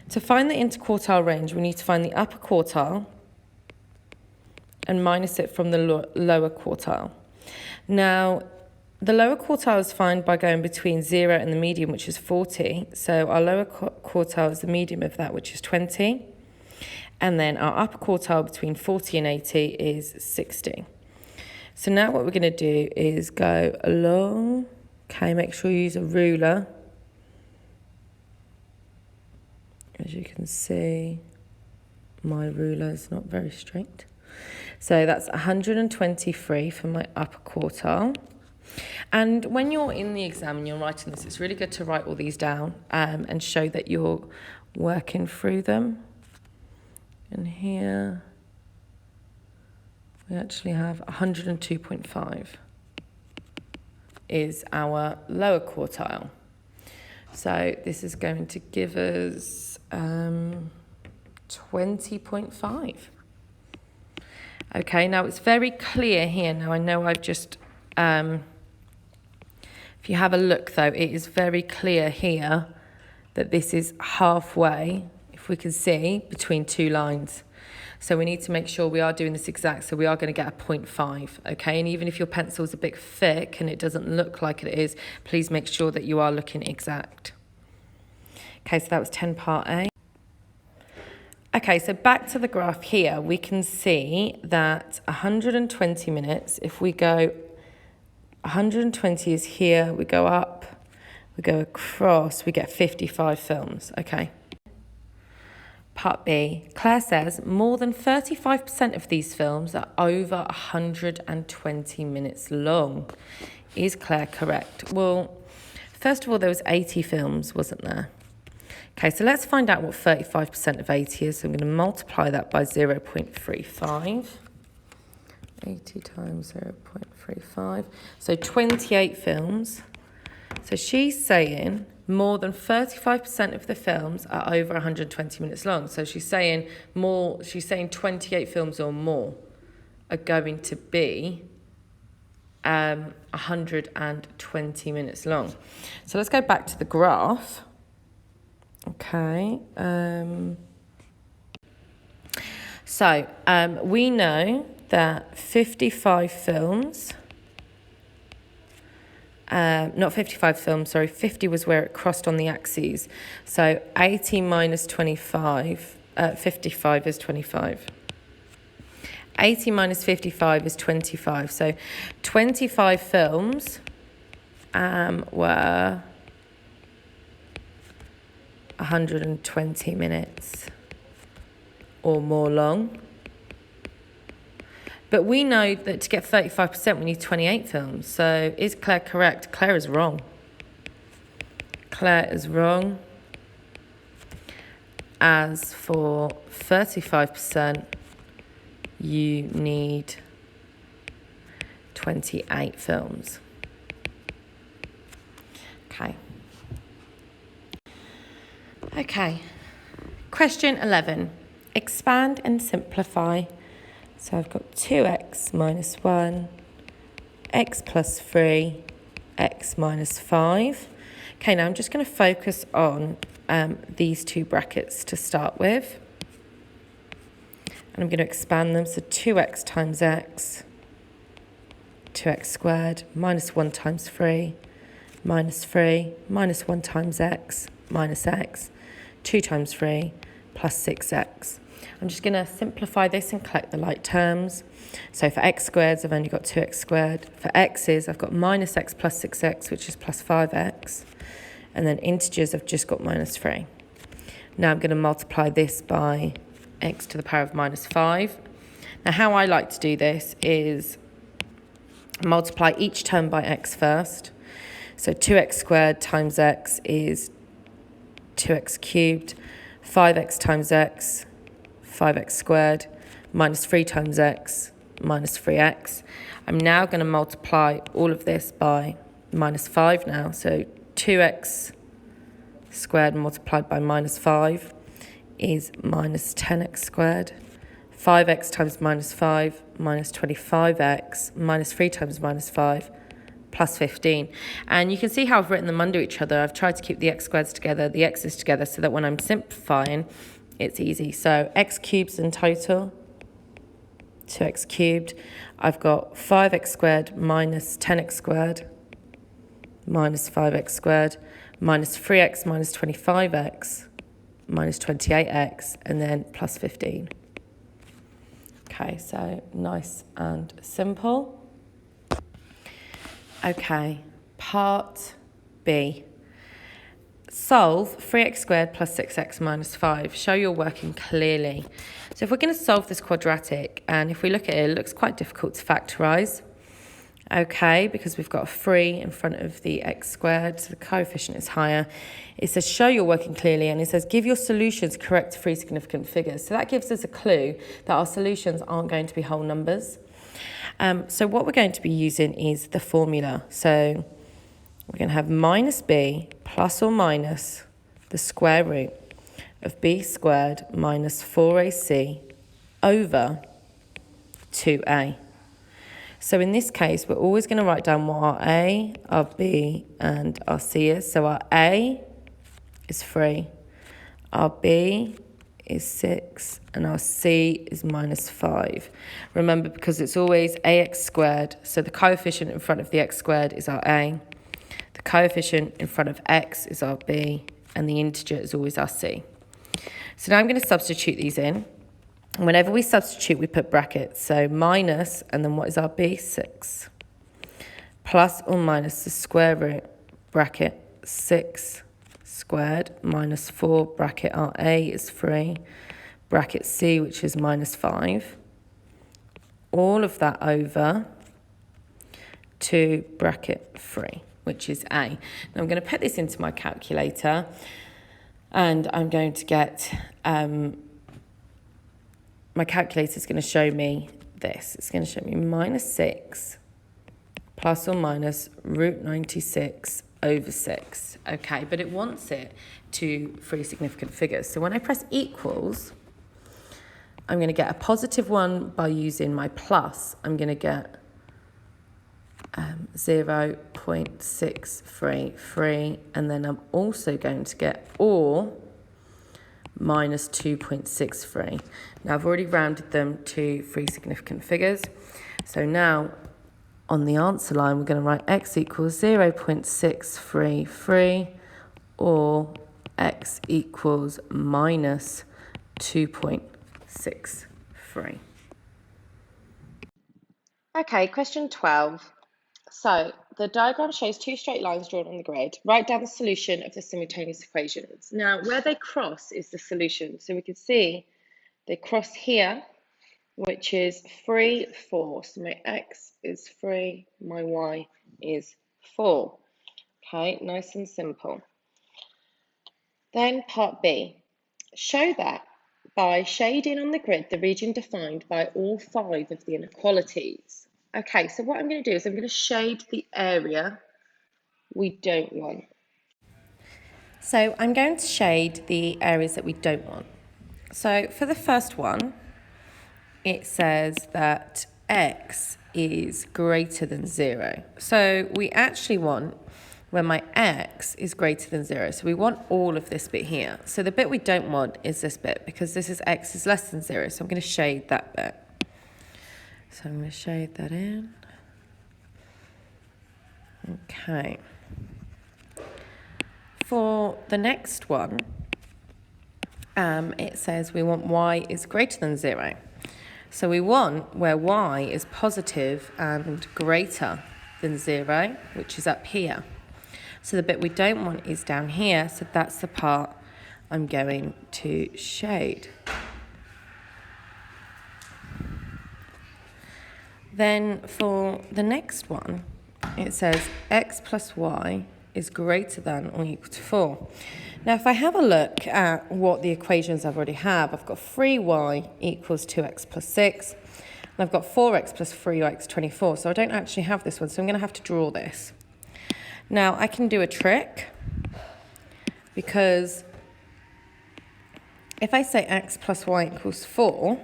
To find the interquartile range, we need to find the upper quartile and minus it from the lower quartile. Now, the lower quartile is found by going between 0 and the median, which is 40. So our lower quartile is the median of that, which is 20. And then our upper quartile between 40 and 80 is 60. So now what we're going to do is go along. Okay, make sure you use a ruler. As you can see, my ruler is not very straight. So that's 123 for my upper quartile. And when you're in the exam and you're writing this, it's really good to write all these down and show that you're working through them. And here we actually have 102.5 is our lower quartile. So this is going to give us 20.5. Okay, now it's very clear here. Now I know I've just... if you have a look, though, it is very clear here that this is halfway, if we can see, between two lines. So we need to make sure we are doing this exact, so we are going to get a 0.5, okay? And even if your pencil is a bit thick and it doesn't look like it is, please make sure that you are looking exact. Okay, so that was 10 part A. Okay, so back to the graph here, we can see that 120 minutes, if we go 120 is here, we go up, we go across, we get 55 films, okay. Part B, Claire says more than 35% of these films are over 120 minutes long. Is Claire correct? Well, first of all, there was 80 films, wasn't there? Okay, so let's find out what 35% of 80 is. So I'm going to multiply that by 0.35. 80 times 0.35. So 28 films. So she's saying more than 35% of the films are over 120 minutes long. So she's saying 28 films or more are going to be 120 minutes long. So let's go back to the graph. Okay. We know that 55 films, not 55 films, sorry, 50 was where it crossed on the axes. So 80 minus 25, 55 is 25. 80 minus 55 is 25. So 25 films were 120 minutes or more long. But we know that to get 35%, we need 28 films. So is Claire correct? Claire is wrong. Claire is wrong. As for 35%, you need 28 films. Okay. Okay. Question 11. Expand and simplify. So I've got 2x minus 1, x plus 3, x minus 5. Okay, now I'm just going to focus on these two brackets to start with. And I'm going to expand them. So 2x times x, 2x squared, minus 1 times 3, minus 3, minus 1 times x, minus x, 2 times 3, plus 6x. I'm just going to simplify this and collect the like terms. So for x squareds, I've only got 2x squared. For x's, I've got minus x plus 6x, which is plus 5x. And then integers, I've just got minus 3. Now I'm going to multiply this by x to the power of minus 5. Now, how I like to do this is multiply each term by x first. So 2x squared times x is 2x cubed, 5x times x, 5x squared, minus 3 times x, minus 3x. I'm now going to multiply all of this by minus 5 now. So 2x squared multiplied by minus 5 is minus 10x squared. 5x times minus 5 minus 25x minus 3 times minus 5 plus 15. And you can see how I've written them under each other. I've tried to keep the x squareds together, the x's together, so that when I'm simplifying, it's easy. So x cubed in total, 2x cubed. I've got 5x squared minus 10x squared minus 5x squared minus 3x minus 25x minus 28x, and then plus 15. Okay, so nice and simple. Okay, part B. Solve 3x squared plus 6x minus 5. Show you're working clearly. So if we're going to solve this quadratic, and if we look at it, it looks quite difficult to factorise. Okay, because we've got a 3 in front of the x squared, so the coefficient is higher. It says show you're working clearly, and it says give your solutions correct three significant figures. So that gives us a clue that our solutions aren't going to be whole numbers. So what we're going to be using is the formula. So we're going to have minus b plus or minus the square root of b squared minus 4ac over 2a. So in this case, we're always going to write down what our a, our b, and our c is. So our a is 3, our b is 6, and our c is minus 5. Remember, because it's always ax squared, so the coefficient in front of the x squared is our a, the coefficient in front of x is our b, and the integer is always our c. So now I'm going to substitute these in. And whenever we substitute, we put brackets. So minus, and then what is our b? 6. Plus or minus the square root, bracket, 6 squared, minus 4, bracket, our a is 3, bracket c, which is minus 5. All of that over 2 bracket 3, which is a. Now I'm going to put this into my calculator, and I'm going to get... my calculator is going to show me this. It's going to show me minus 6 plus or minus root 96 over 6. Okay, but it wants it to three significant figures. So when I press equals, I'm going to get a positive one by using my plus. I'm going to get 0.633, and then I'm also going to get or minus 2.63. Now I've already rounded them to three significant figures. So now on the answer line, we're going to write x equals 0.633 or x equals minus 2.63. Okay, question 12. So the diagram shows two straight lines drawn on the grid. Write down the solution of the simultaneous equations. Now, where they cross is the solution. So we can see they cross here, which is 3, 4. So my x is 3, my y is 4. Okay, nice and simple. Then part B. Show that by shading on the grid the region defined by all 5 of the inequalities. Okay, so what I'm going to do is I'm going to shade the area we don't want. So I'm going to shade the areas that we don't want. So for the first one, it says that x is greater than 0. So we actually want when my x is greater than 0. So we want all of this bit here. So the bit we don't want is this bit, because this is x is less than 0. So I'm going to shade that bit. So I'm going to shade that in. Okay. For the next one, it says we want y is greater than 0. So we want where y is positive and greater than 0, which is up here. So the bit we don't want is down here, so that's the part I'm going to shade. Then for the next one, it says x plus y is greater than or equal to 4. Now, if I have a look at what the equations I've already have, I've got 3y equals 2x plus 6, and I've got 4x plus 3x, 24. So I don't actually have this one, so I'm going to have to draw this. Now, I can do a trick, because if I say x plus y equals 4,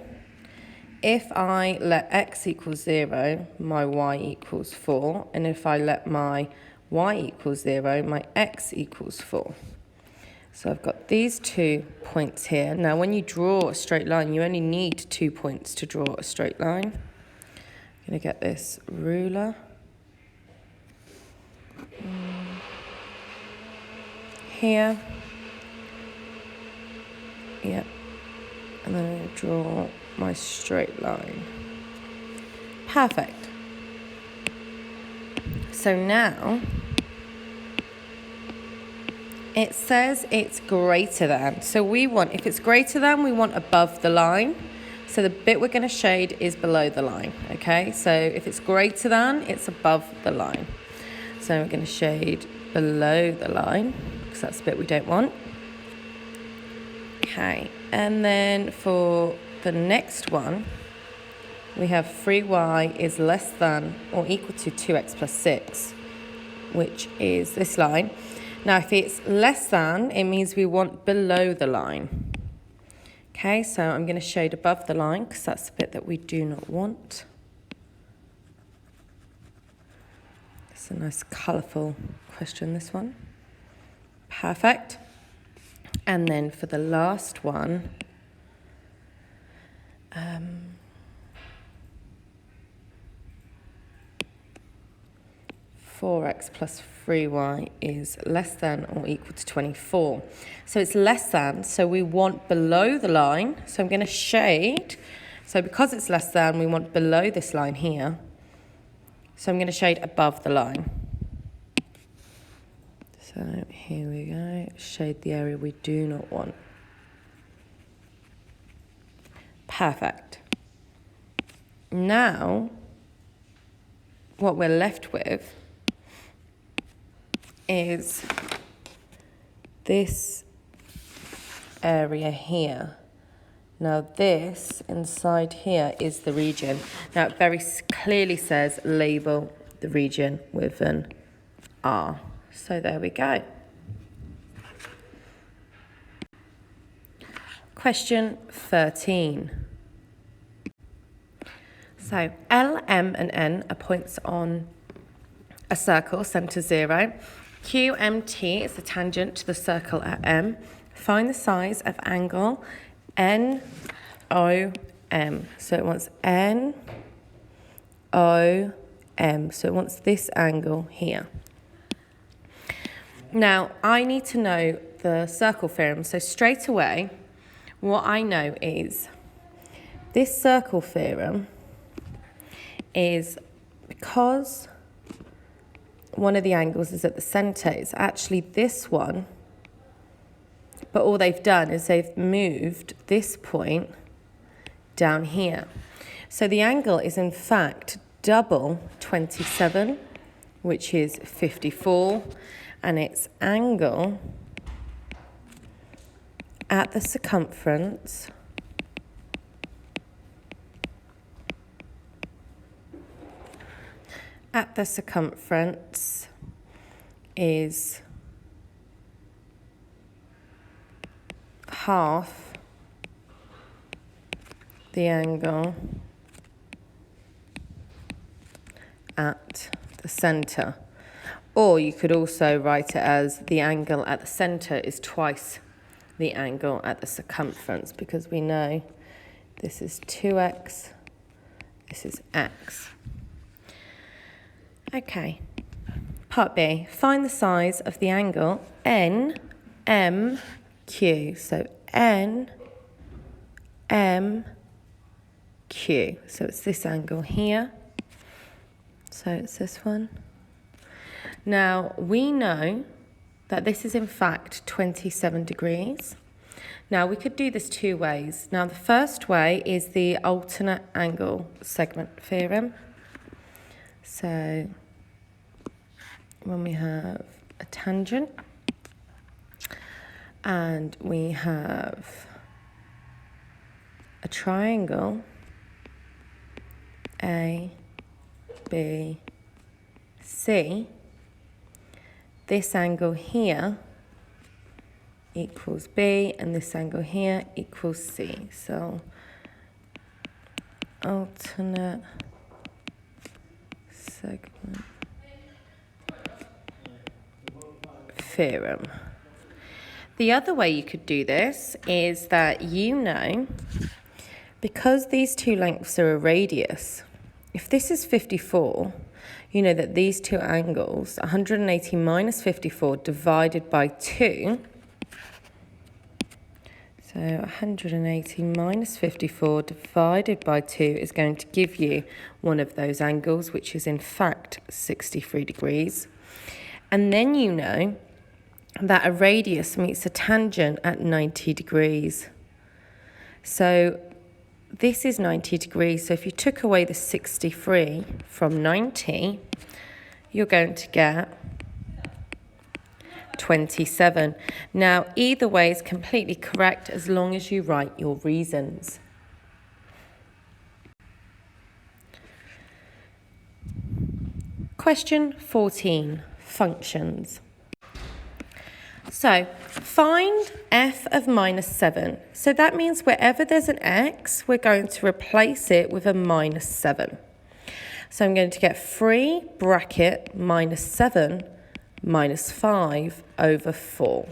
if I let x equal 0, my y equals 4, and if I let my y equals 0, my x equals 4. So I've got these 2 points here. Now, when you draw a straight line, you only need 2 points to draw a straight line. I'm going to get this ruler. Here. Yep. And then I'm going to draw my straight line. Perfect. So now it says it's greater than. So we want, if it's greater than, we want above the line. So the bit we're going to shade is below the line, okay? So if it's greater than, it's above the line. So we're going to shade below the line, because that's the bit we don't want. Okay, and then for the next one, we have 3y is less than or equal to 2x plus 6, which is this line. Now, if it's less than, it means we want below the line. Okay, so I'm going to shade above the line, because that's the bit that we do not want. It's a nice colourful question, this one. Perfect. And then for the last one, 4x plus 3y is less than or equal to 24. So it's less than, so we want below the line. So I'm going to shade. So because it's less than, we want below this line here. So I'm going to shade above the line. So here we go. Shade the area we do not want. Perfect. Now, what we're left with is this area here. Now this inside here is the region. Now it very clearly says label the region with an R. So there we go. Question 13. So L, M and N are points on a circle, centre 0. QMT is the tangent to the circle at M. Find the size of angle NOM. So it wants NOM. So it wants this angle here. Now, I need to know the circle theorem. So straight away, what I know is this circle theorem is because one of the angles is at the centre, it's actually this one, but all they've done is they've moved this point down here. So the angle is in fact double 27, which is 54, and its angle at the circumference is half the angle at the centre. Or you could also write it as the angle at the centre is twice the angle at the circumference, because we know this is 2x, this is x. Okay, part B, find the size of the angle NMQ. So NMQ. So it's this angle here. So it's this one. Now, we know that this is in fact 27 degrees. Now, we could do this two ways. Now, the first way is the alternate angle segment theorem. So when we have a tangent and we have a triangle, A, B, C, this angle here equals B and this angle here equals C. So alternate segment theorem. The other way you could do this is that because these two lengths are a radius, if this is 54, you know that these two angles, 180 minus 54 divided by 2, so 180 minus 54 divided by 2 is going to give you one of those angles, which is in fact 63 degrees. And then you know that a radius meets a tangent at 90 degrees. So this is 90 degrees. So if you took away the 63 from 90, you're going to get 27. Now, either way is completely correct as long as you write your reasons. Question 14, functions. So, find f of minus 7. So that means wherever there's an x, we're going to replace it with a minus 7. So I'm going to get 3 bracket minus 7 minus 5 over 4.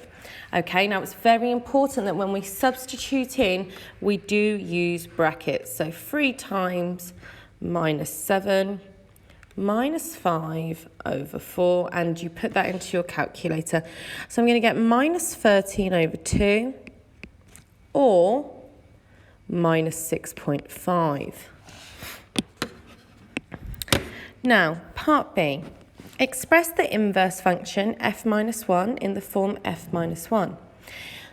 Okay, now it's very important that when we substitute in, we do use brackets. So 3 times minus 7 minus 5 over 4, and you put that into your calculator. So I'm going to get minus 13 over 2 or minus 6.5. Now, part B. Express the inverse function f minus 1 in the form f minus 1.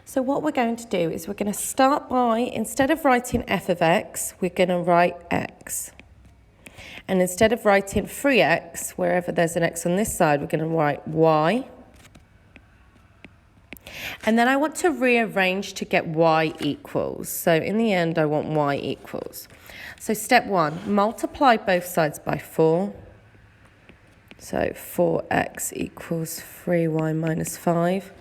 So what we're going to do is we're going to start by, instead of writing f of x, we're going to write x. And instead of writing 3x, wherever there's an x on this side, we're going to write y. And then I want to rearrange to get y equals. So in the end, I want y equals. So step 1, multiply both sides by 4. So 4x equals 3y minus 5.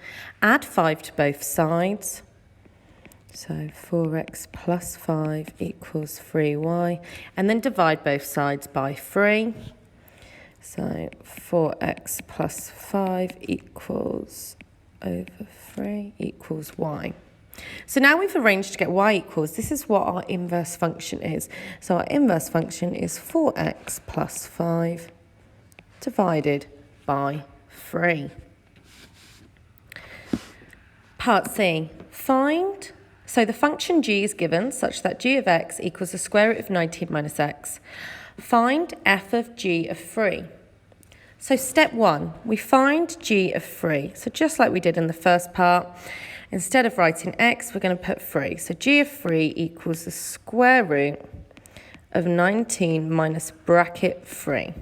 Add 5 to both sides. So 4x plus 5 equals 3y. And then divide both sides by 3. So 4x plus 5 equals over 3 equals y. So now we've arranged to get y equals, this is what our inverse function is. So our inverse function is 4x plus 5 divided by 3. Part C, find. So the function g is given such that g of x equals the square root of 19 minus x. Find f of g of 3. So step 1, we find g of 3. So just like we did in the first part, instead of writing x, we're going to put 3. So g of 3 equals the square root of 19 minus bracket 3,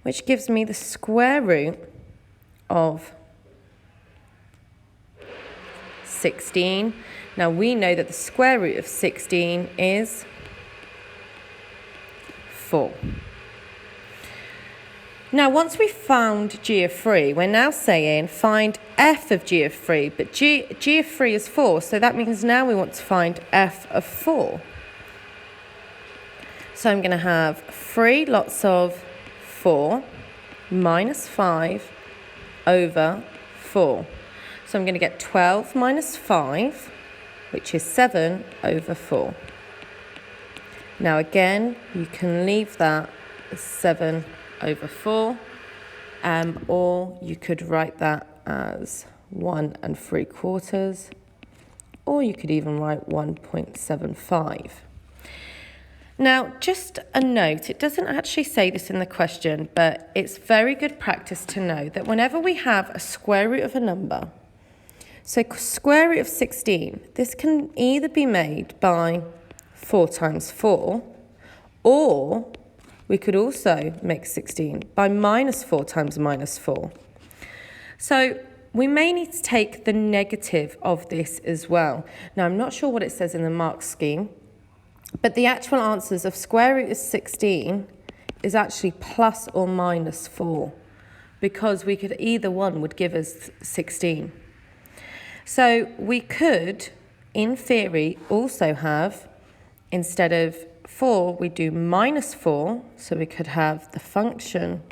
which gives me the square root of 16. Now we know that the square root of 16 is 4. Now once we've found g of 3, we're now saying find f of g of 3, but g of 3 is 4, so that means now we want to find f of 4. So I'm going to have 3 lots of 4 minus 5 over 4. So I'm going to get 12 minus 5, which is 7 over 4. Now again, you can leave that as 7 over 4, or you could write that as 1 3/4, or you could even write 1.75. Now, just a note, it doesn't actually say this in the question, but it's very good practice to know that whenever we have a square root of a number, so square root of 16, this can either be made by 4 times 4, or we could also make 16 by minus 4 times minus 4. So we may need to take the negative of this as well. Now, I'm not sure what it says in the mark scheme, but the actual answers of square root of 16 is actually plus or minus 4, because we could either one would give us 16. So we could, in theory, also have, instead of 4, we do minus 4, so we could have the function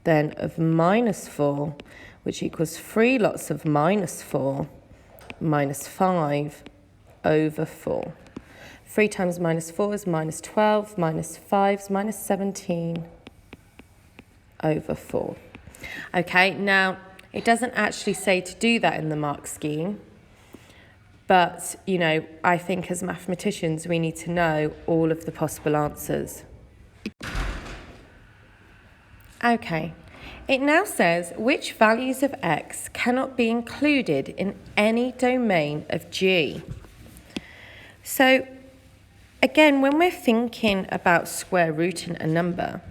then of minus 4, which equals 3 lots of minus 4 minus 5 over 4. 3 times minus 4 is minus 12, minus 5 is minus 17 over 4. Okay, now it doesn't actually say to do that in the mark scheme, but, you know, I think as mathematicians we need to know all of the possible answers. Okay, it now says which values of x cannot be included in any domain of G. So, again, when we're thinking about square rooting a number,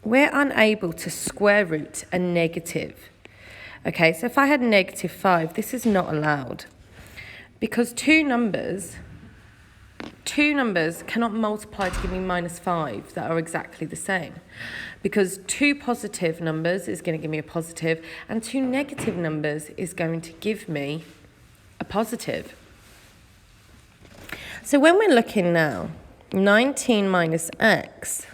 we're unable to square root a negative. Okay, so if I had negative 5, this is not allowed, because two numbers cannot multiply to give me minus 5 that are exactly the same, because two positive numbers is going to give me a positive, and two negative numbers is going to give me a positive. So when we're looking now, 19 minus x,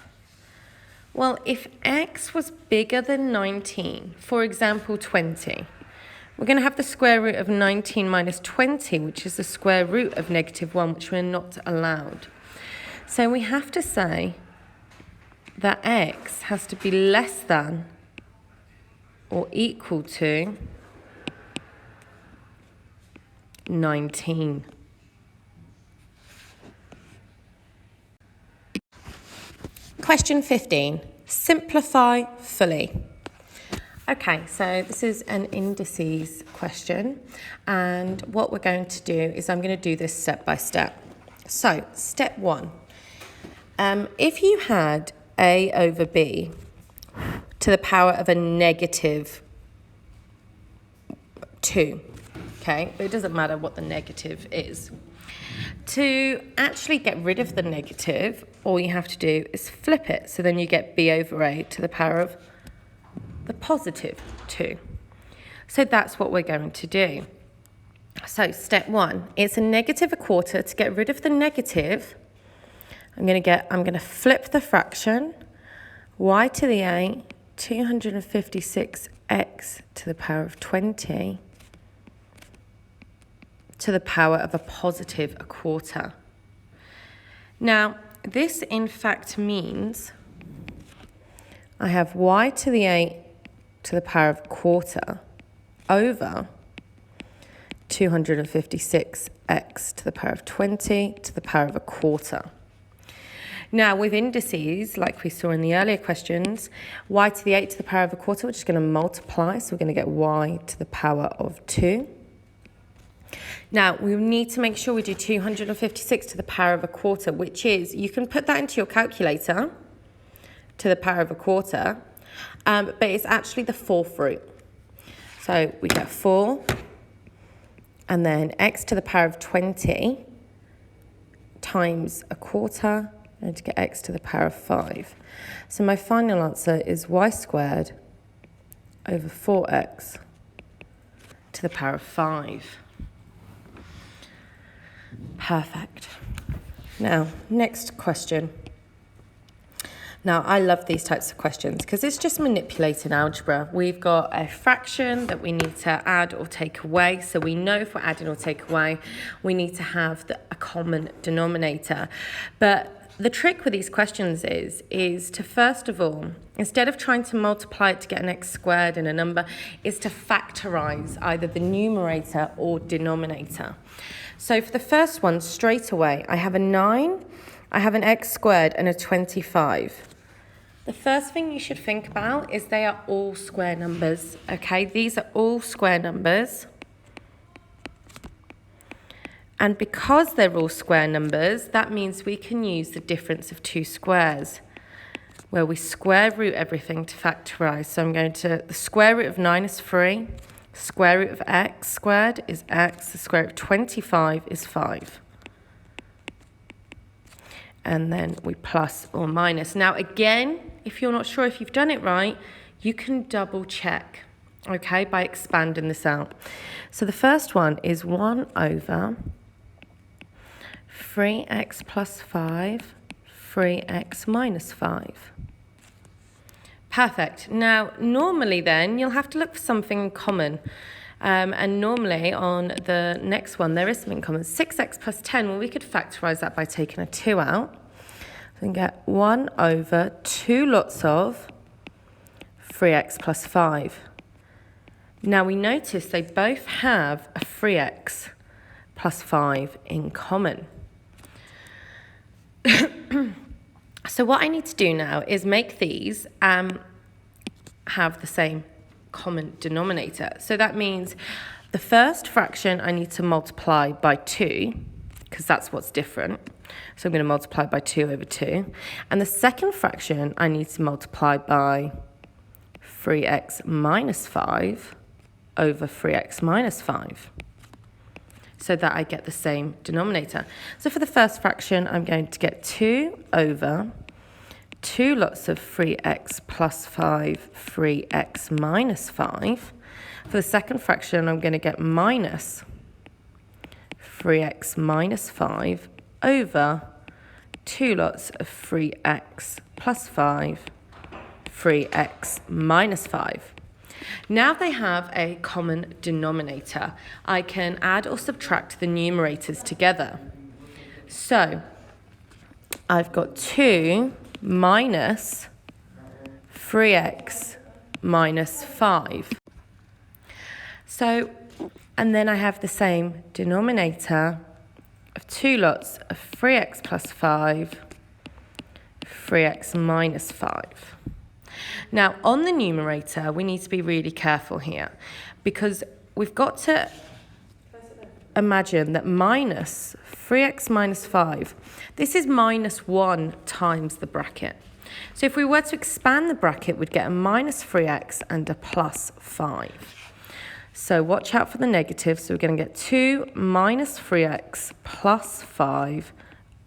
well, if x was bigger than 19, for example, 20, we're going to have the square root of 19 minus 20, which is the square root of negative 1, which we're not allowed. So we have to say that x has to be less than or equal to 19. Question 15, simplify fully. Okay, so this is an indices question, and what we're going to do is I'm going to do this step by step. So, step 1, if you had a over b to the power of a negative 2, okay, but it doesn't matter what the negative is. To actually get rid of the negative, all you have to do is flip it. So then you get b over a to the power of the positive 2. So that's what we're going to do. So step 1, it's a negative a quarter. To get rid of the negative, I'm going to flip the fraction, y to the a, 256x to the power of 20 to the power of a positive a quarter. Now, this in fact means I have y to the 8 to the power of a quarter over 256x to the power of 20 to the power of a quarter. Now, with indices, like we saw in the earlier questions, y to the 8 to the power of a quarter, we're just going to multiply, so we're going to get y to the power of 2. Now, we need to make sure we do 256 to the power of a quarter, which is, you can put that into your calculator, to the power of a quarter, but it's actually the fourth root. So we get 4, and then x to the power of 20 times a quarter, and to get x to the power of 5. So my final answer is y squared over 4x to the power of 5. Perfect. Now, next question. Now, I love these types of questions because it's just manipulating algebra. We've got a fraction that we need to add or take away. So we know if we're adding or take away, we need to have a common denominator. But the trick with these questions is to, first of all, instead of trying to multiply it to get an x squared in a number, is to factorize either the numerator or denominator. So for the first one, straight away, I have a 9, I have an x squared and a 25. The first thing you should think about is they are all square numbers, okay? These are all square numbers. And because they're all square numbers, that means we can use the difference of two squares. where we square root everything to factorise. So I'm going to, the square root of 9 is 3, square root of x squared is x, the square root of 25 is 5. And then we plus or minus. Now again, if you're not sure if you've done it right, you can double check, okay, by expanding this out. So the first one is 1 over 3x plus 5, 3x minus 5. Perfect. Now, normally then, you'll have to look for something in common. And normally on the next one, there is something in common. 6x plus 10, well, we could factorise that by taking a 2 out. So we can get 1 over 2 lots of 3x plus 5. Now, we notice they both have a 3x plus 5 in common. So what I need to do now is make these have the same common denominator. So that means the first fraction I need to multiply by 2, because that's what's different. So I'm going to multiply by 2 over 2. And the second fraction I need to multiply by 3x minus 5 over 3x minus 5. So that I get the same denominator. So for the first fraction, I'm going to get 2 over 2 lots of 3x plus 5, 3x minus 5. For the second fraction, I'm going to get minus 3x minus 5 over 2 lots of 3x plus 5, 3x minus 5. Now they have a common denominator. I can add or subtract the numerators together. So I've got 2 minus 3x minus 5. So, and then I have the same denominator of 2 lots of 3x plus 5, 3x minus 5. Now, on the numerator, we need to be really careful here because we've got to imagine that minus 3x minus 5, this is minus 1 times the bracket. So if we were to expand the bracket, we'd get a minus 3x and a plus 5. So watch out for the negative. So we're going to get 2 minus 3x plus 5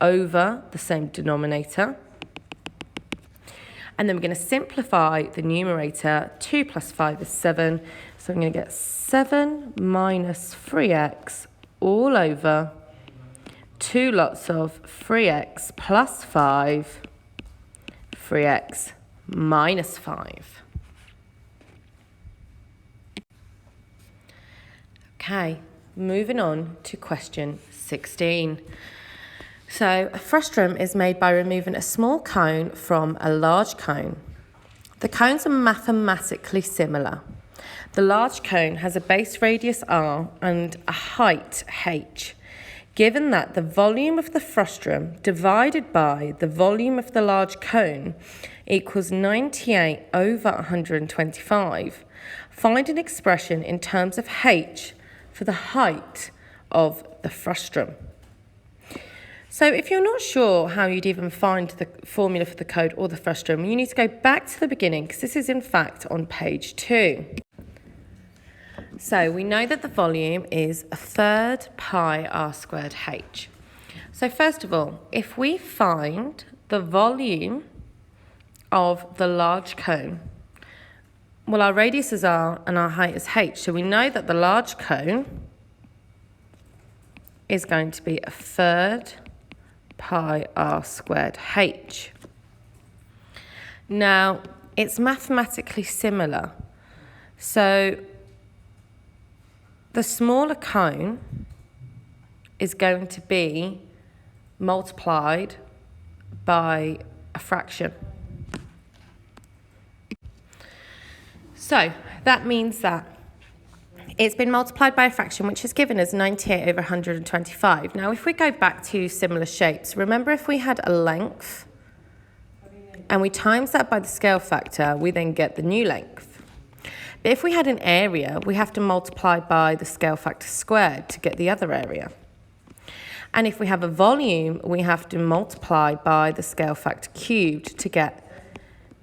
over the same denominator. And then we're going to simplify the numerator. 2 plus 5 is 7. So I'm going to get 7 minus 3x all over 2 lots of 3x plus 5, 3x minus 5. Okay, moving on to question 16. So a frustum is made by removing a small cone from a large cone. The cones are mathematically similar. The large cone has a base radius r and a height h. Given that the volume of the frustum divided by the volume of the large cone equals 98 over 125, find an expression in terms of h for the height of the frustum. So if you're not sure how you'd even find the formula for the code or the frustum, you need to go back to the beginning because this is in fact on page 2. So we know that the volume is 1/3 pi r squared h. So first of all, if we find the volume of the large cone, well, our radius is r and our height is h. So we know that the large cone is going to be 1/3 pi r squared h. Now, it's mathematically similar. So the smaller cone is going to be multiplied by a fraction. So that means that it's been multiplied by a fraction, which is given as 98 over 125. Now, if we go back to similar shapes, remember if we had a length and we times that by the scale factor, we then get the new length. But if we had an area, we have to multiply by the scale factor squared to get the other area. And if we have a volume, we have to multiply by the scale factor cubed to get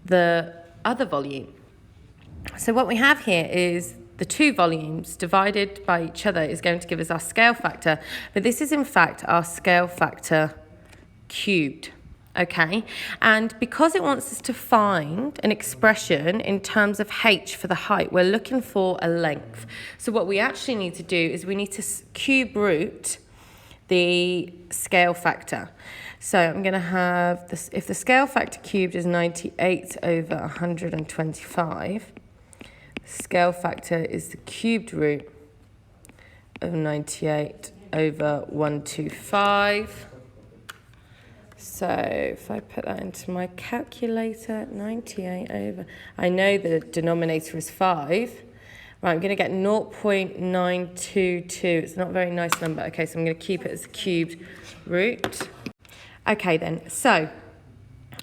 the other volume. So what we have here is the two volumes divided by each other is going to give us our scale factor, but this is in fact our scale factor cubed. Okay, and because it wants us to find an expression in terms of h for the height, we're looking for a length. So what we actually need to do is we need to cube root the scale factor. So I'm going to have this, if the scale factor cubed is 98 over 125, scale factor is the cubed root of 98 over 125. So if I put that into my calculator, 98 over, I know the denominator is 5. Right, I'm going to get 0.922. It's not a very nice number. Okay, so I'm going to keep it as cubed root. Okay then, so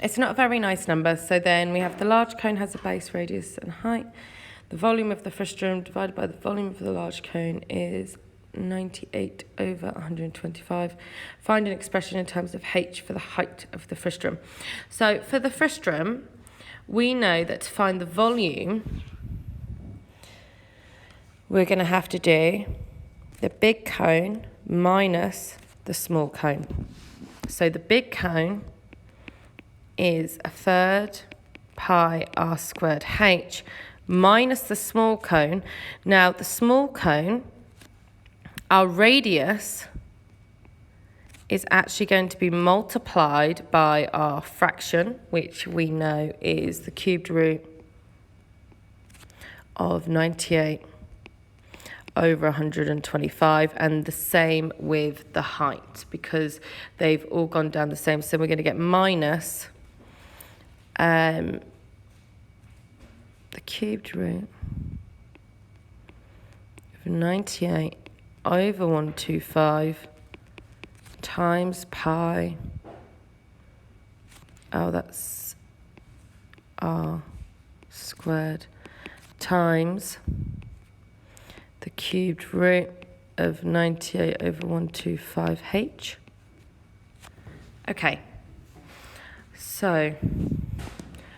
it's not a very nice number. So then we have the large cone has a base, radius and height. The volume of the frustum divided by the volume of the large cone is 98 over 125. Find an expression in terms of h for the height of the frustum. So for the frustum, we know that to find the volume, we're going to have to do the big cone minus the small cone. So the big cone is 1/3 pi r squared h minus the small cone. Now the small cone, our radius is actually going to be multiplied by our fraction, which we know is the cubed root of 98 over 125, and the same with the height because they've all gone down the same. So we're going to get minus the cubed root of 98 over 125 times pi, that's r squared, times the cubed root of 98 over 125h. Okay, so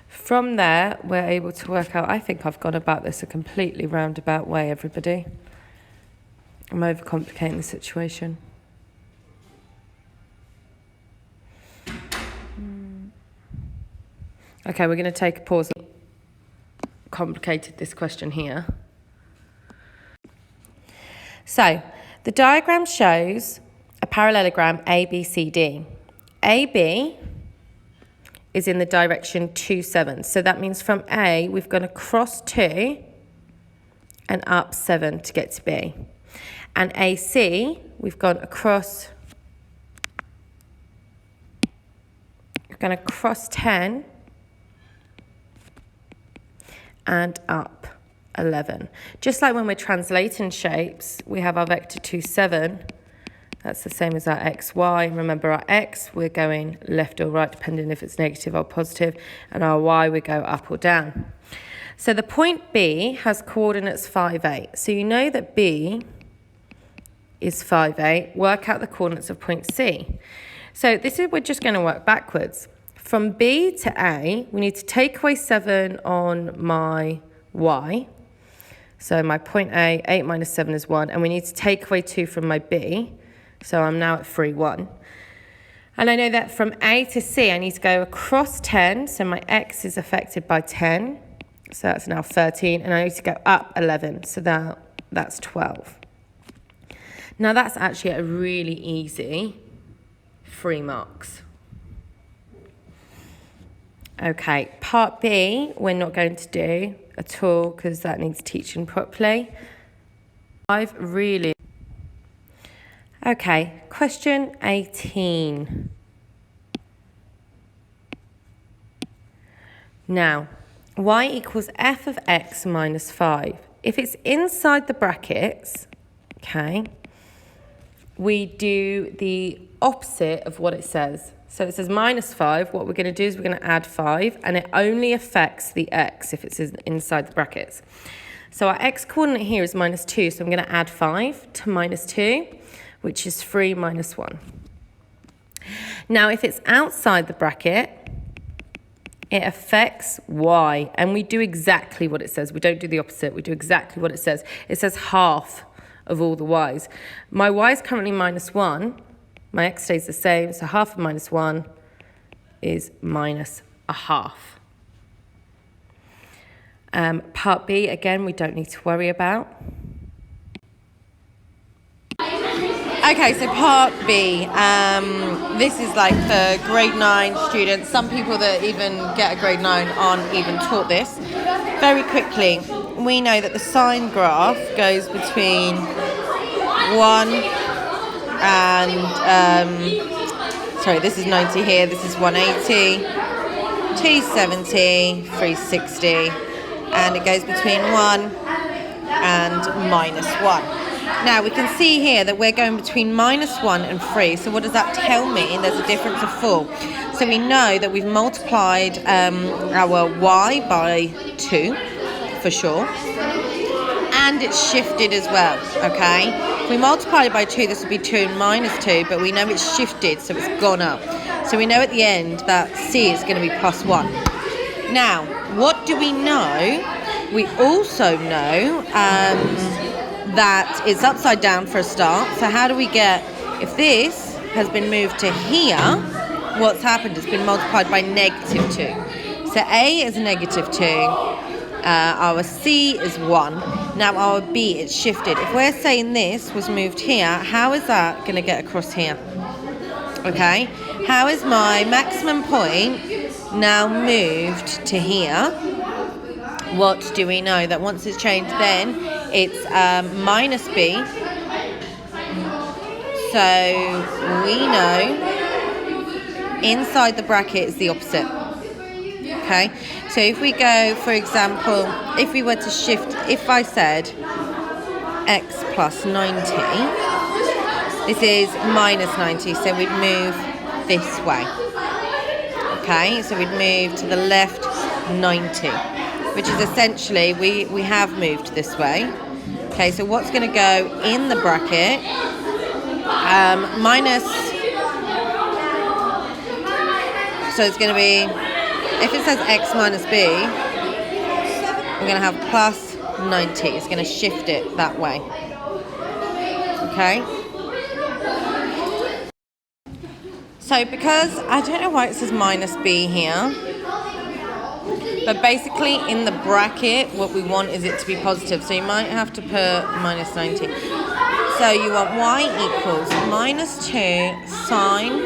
from there we're able to work out, I think I've gone about this a completely roundabout way, everybody. I'm overcomplicating the situation. Okay, we're going to take a pause. Complicated this question here. So, the diagram shows a parallelogram ABCD. AB is in the direction 2, 7. So that means from A, we've gone across 2 and up 7 to get to B. And AC, we've gone across, we're going to cross 10 and up 11. Just like when we're translating shapes, we have our vector 2, 7. That's the same as our x, y. Remember our x, we're going left or right, depending if it's negative or positive. And our y, we go up or down. So the point B has coordinates 5, 8. So you know that B is 5, 8. Work out the coordinates of point C. So we're just going to work backwards. From B to A, we need to take away 7 on my y. So my point A, 8 minus 7 is 1. And we need to take away 2 from my B. So I'm now at 3, 1. And I know that from A to C, I need to go across 10. So my x is affected by 10. So that's now 13. And I need to go up 11. So that's 12. Now that's actually a really easy 3 marks. Okay, part B, we're not going to do at all because that needs teaching properly. Okay, question 18. Now, y equals f of x minus 5. If it's inside the brackets, okay, we do the opposite of what it says. So it says minus 5. What we're going to do is we're going to add 5, and it only affects the x if it's inside the brackets. So our x coordinate here is minus 2, so I'm going to add 5 to minus 2, which is 3 minus 1. Now, if it's outside the bracket, It affects y, and we do exactly what it says. We don't do the opposite. We do exactly what it says. It says half of all the y's. My y is currently -1. My x stays the same, so half of -1 is -1/2. Part B, again, we don't need to worry about. Okay, so part B, this is like for grade 9 students. Some people that even get a grade 9 aren't even taught this. Very quickly, we know that the sine graph goes between 1 and, sorry, this is 90 here, this is 180, 270, 360, and it goes between 1 and -1. Now we can see here that we're going between -1 and 3. So what does that tell me? There's a difference of 4. So we know that we've multiplied our y by 2 for sure. And it's shifted as well, okay? If we multiply it by 2, this would be 2 and -2, but we know it's shifted, so it's gone up. So we know at the end that C is going to be +1. Now, what do we know? We also know that it's upside down for a start. So how do we get, if this has been moved to here, what's happened? It's been multiplied by -2. So A is -2, our C is 1. Now our B, it's shifted. If we're saying this was moved here, how is that going to get across here? Okay, how is my maximum point now moved to here? What do we know? That once it's changed, then it's -B. So we know inside the bracket is the opposite. Okay, so if we go, for example, if we were to shift, if I said x plus 90, this is -90, so we'd move this way. Okay, so we'd move to the left 90. Which is essentially, we have moved this way. Okay, so what's going to go in the bracket? So it's going to be, if it says x minus b, we're going to have plus 90. It's going to shift it that way. Okay? So because, I don't know why it says minus b here, but basically in the bracket, what we want is it to be positive. So you might have to put -90. So you want y equals -2 sine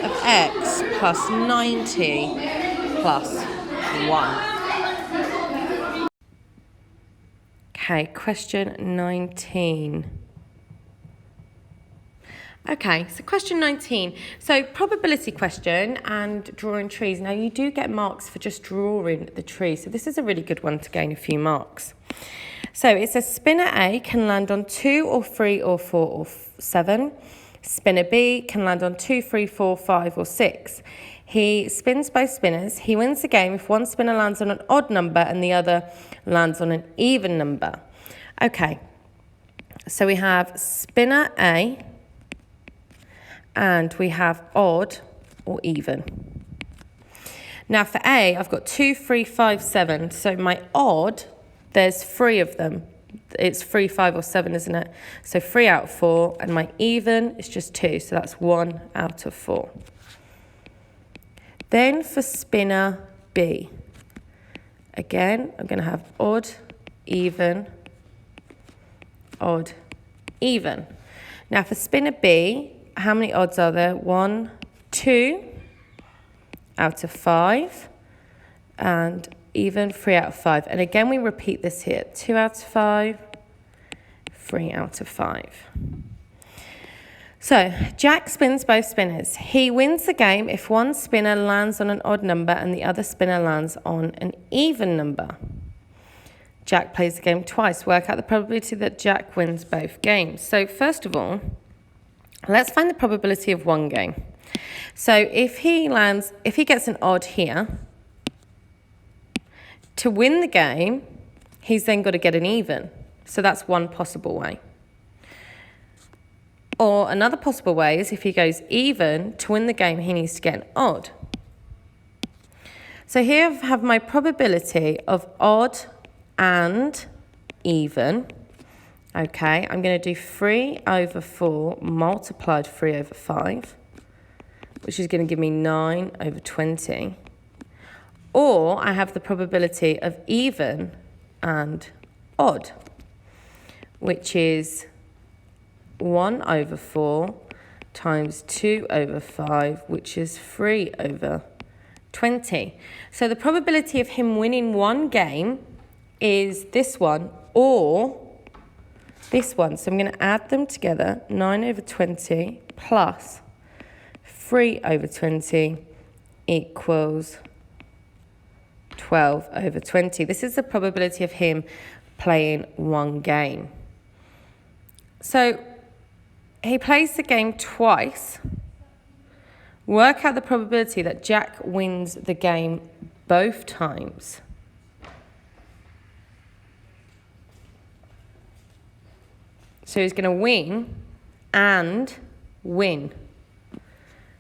of x plus 90 plus 1. Okay, question 19. Okay, so question 19. So probability question and drawing trees. Now you do get marks for just drawing the tree. So this is a really good one to gain a few marks. So it says spinner A can land on 2 or 3 or 4 or 7. Spinner B can land on 2, 3, 4, 5 or 6. He spins both spinners. He wins the game if one spinner lands on an odd number and the other lands on an even number. Okay, so we have spinner A and we have odd or even. Now for A, I've got 2, 3, 5, 7. So my odd, there's 3 of them. It's 3, 5 or 7, isn't it? So 3 out of 4, and my even is just 2. So that's 1 out of 4. Then for spinner B, again, I'm going to have odd, even, odd, even. Now for spinner B, how many odds are there? 1, 2 out of 5, and even 3 out of 5. And again, we repeat this here. 2 out of 5, 3 out of 5. So Jack spins both spinners. He wins the game if one spinner lands on an odd number and the other spinner lands on an even number. Jack plays the game twice. Work out the probability that Jack wins both games. So first of all, let's find the probability of one game. So if he gets an odd here, to win the game, he's then got to get an even. So that's one possible way. Or another possible way is if he goes even, to win the game, he needs to get an odd. So here I have my probability of odd and even. Okay, I'm going to do 3 over 4 multiplied 3 over 5, which is going to give me 9 over 20. Or I have the probability of even and odd, which is 1 over 4 times 2 over 5, which is 3 over 20. So the probability of him winning one game is this one or this one. So I'm going to add them together. 9 over 20 plus 3 over 20 equals 12 over 20. This is the probability of him playing one game. So he plays the game twice. Work out the probability that Jack wins the game both times. So he's going to win and win.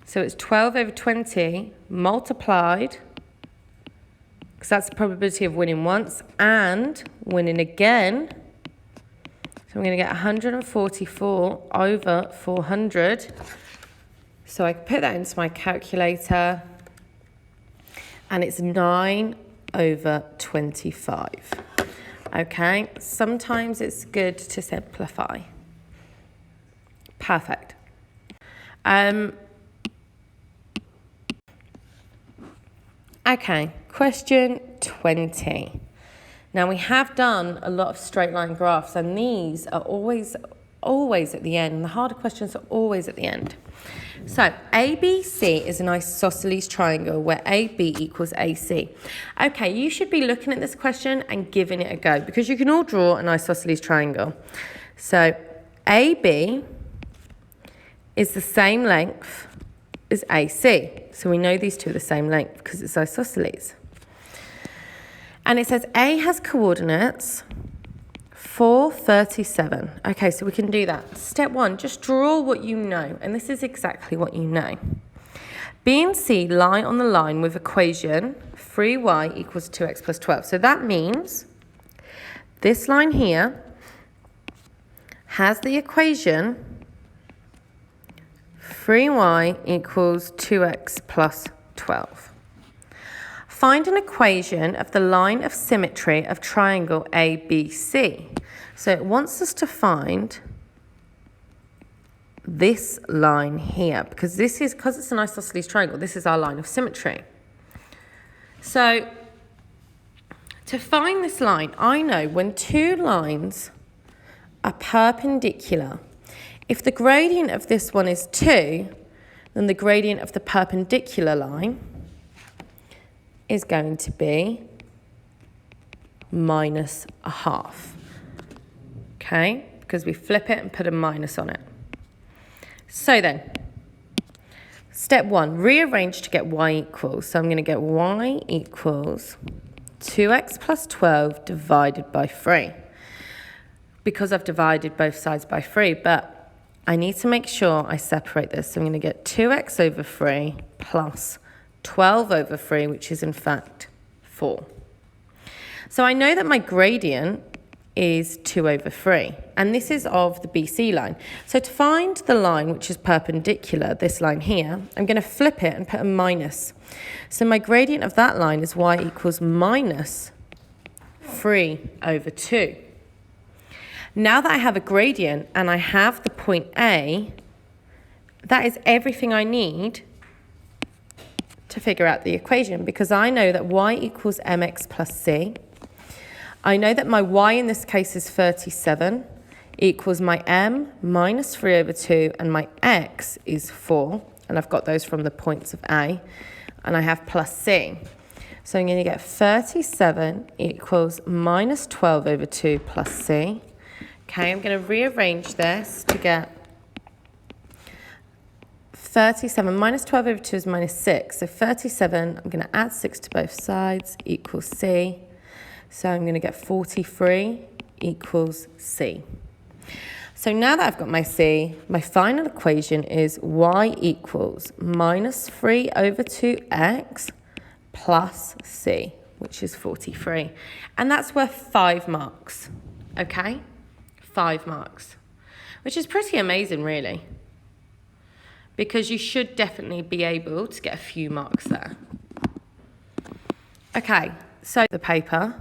So it's 12 over 20 multiplied, because that's the probability of winning once, and winning again. So I'm going to get 144 over 400. So I can put that into my calculator, and it's 9 over 25. Okay, sometimes it's good to simplify. Perfect. Okay, question 20. Now we have done a lot of straight line graphs, and these are always at the end. And the harder questions are always at the end. So ABC is an isosceles triangle where AB equals AC. Okay, you should be looking at this question and giving it a go, because you can all draw an isosceles triangle. So AB is the same length as AC. So we know these two are the same length because it's isosceles. And it says A has coordinates 4, 37. Okay, so we can do that. Step 1, just draw what you know. And this is exactly what you know. B and C lie on the line with equation 3y equals 2x plus 12. So that means this line here has the equation 3y equals 2x plus 12. Find an equation of the line of symmetry of triangle ABC. So it wants us to find this line here, because it's an isosceles triangle, this is our line of symmetry. So to find this line, I know when two lines are perpendicular, if the gradient of this one is 2, then the gradient of the perpendicular line is going to be minus a half. Okay, because we flip it and put a minus on it. So then, step 1, rearrange to get y equals. So I'm going to get y equals 2x plus 12 divided by 3. Because I've divided both sides by 3, but I need to make sure I separate this. So I'm going to get 2x over 3 plus 12 over 3, which is in fact 4. So I know that my gradient is 2 over 3, and this is of the BC line. So to find the line which is perpendicular, this line here, I'm going to flip it and put a minus. So my gradient of that line is y equals minus 3 over 2. Now that I have a gradient and I have the point A, that is everything I need to figure out the equation, because I know that y equals mx plus c. I know that my y in this case is 37 equals my m minus 3 over 2, and my x is 4, and I've got those from the points of A, and I have plus c. So I'm going to get 37 equals minus 12 over 2 plus c. Okay, I'm going to rearrange this to get 37 minus 12 over 2 is minus 6. So 37, I'm going to add 6 to both sides, equals c. So I'm going to get 43 equals c. So now that I've got my c, my final equation is y equals minus 3 over 2x plus C, which is 43. And that's worth 5 marks, okay? 5 marks, which is pretty amazing, really, because you should definitely be able to get a few marks there. Okay, so the paper,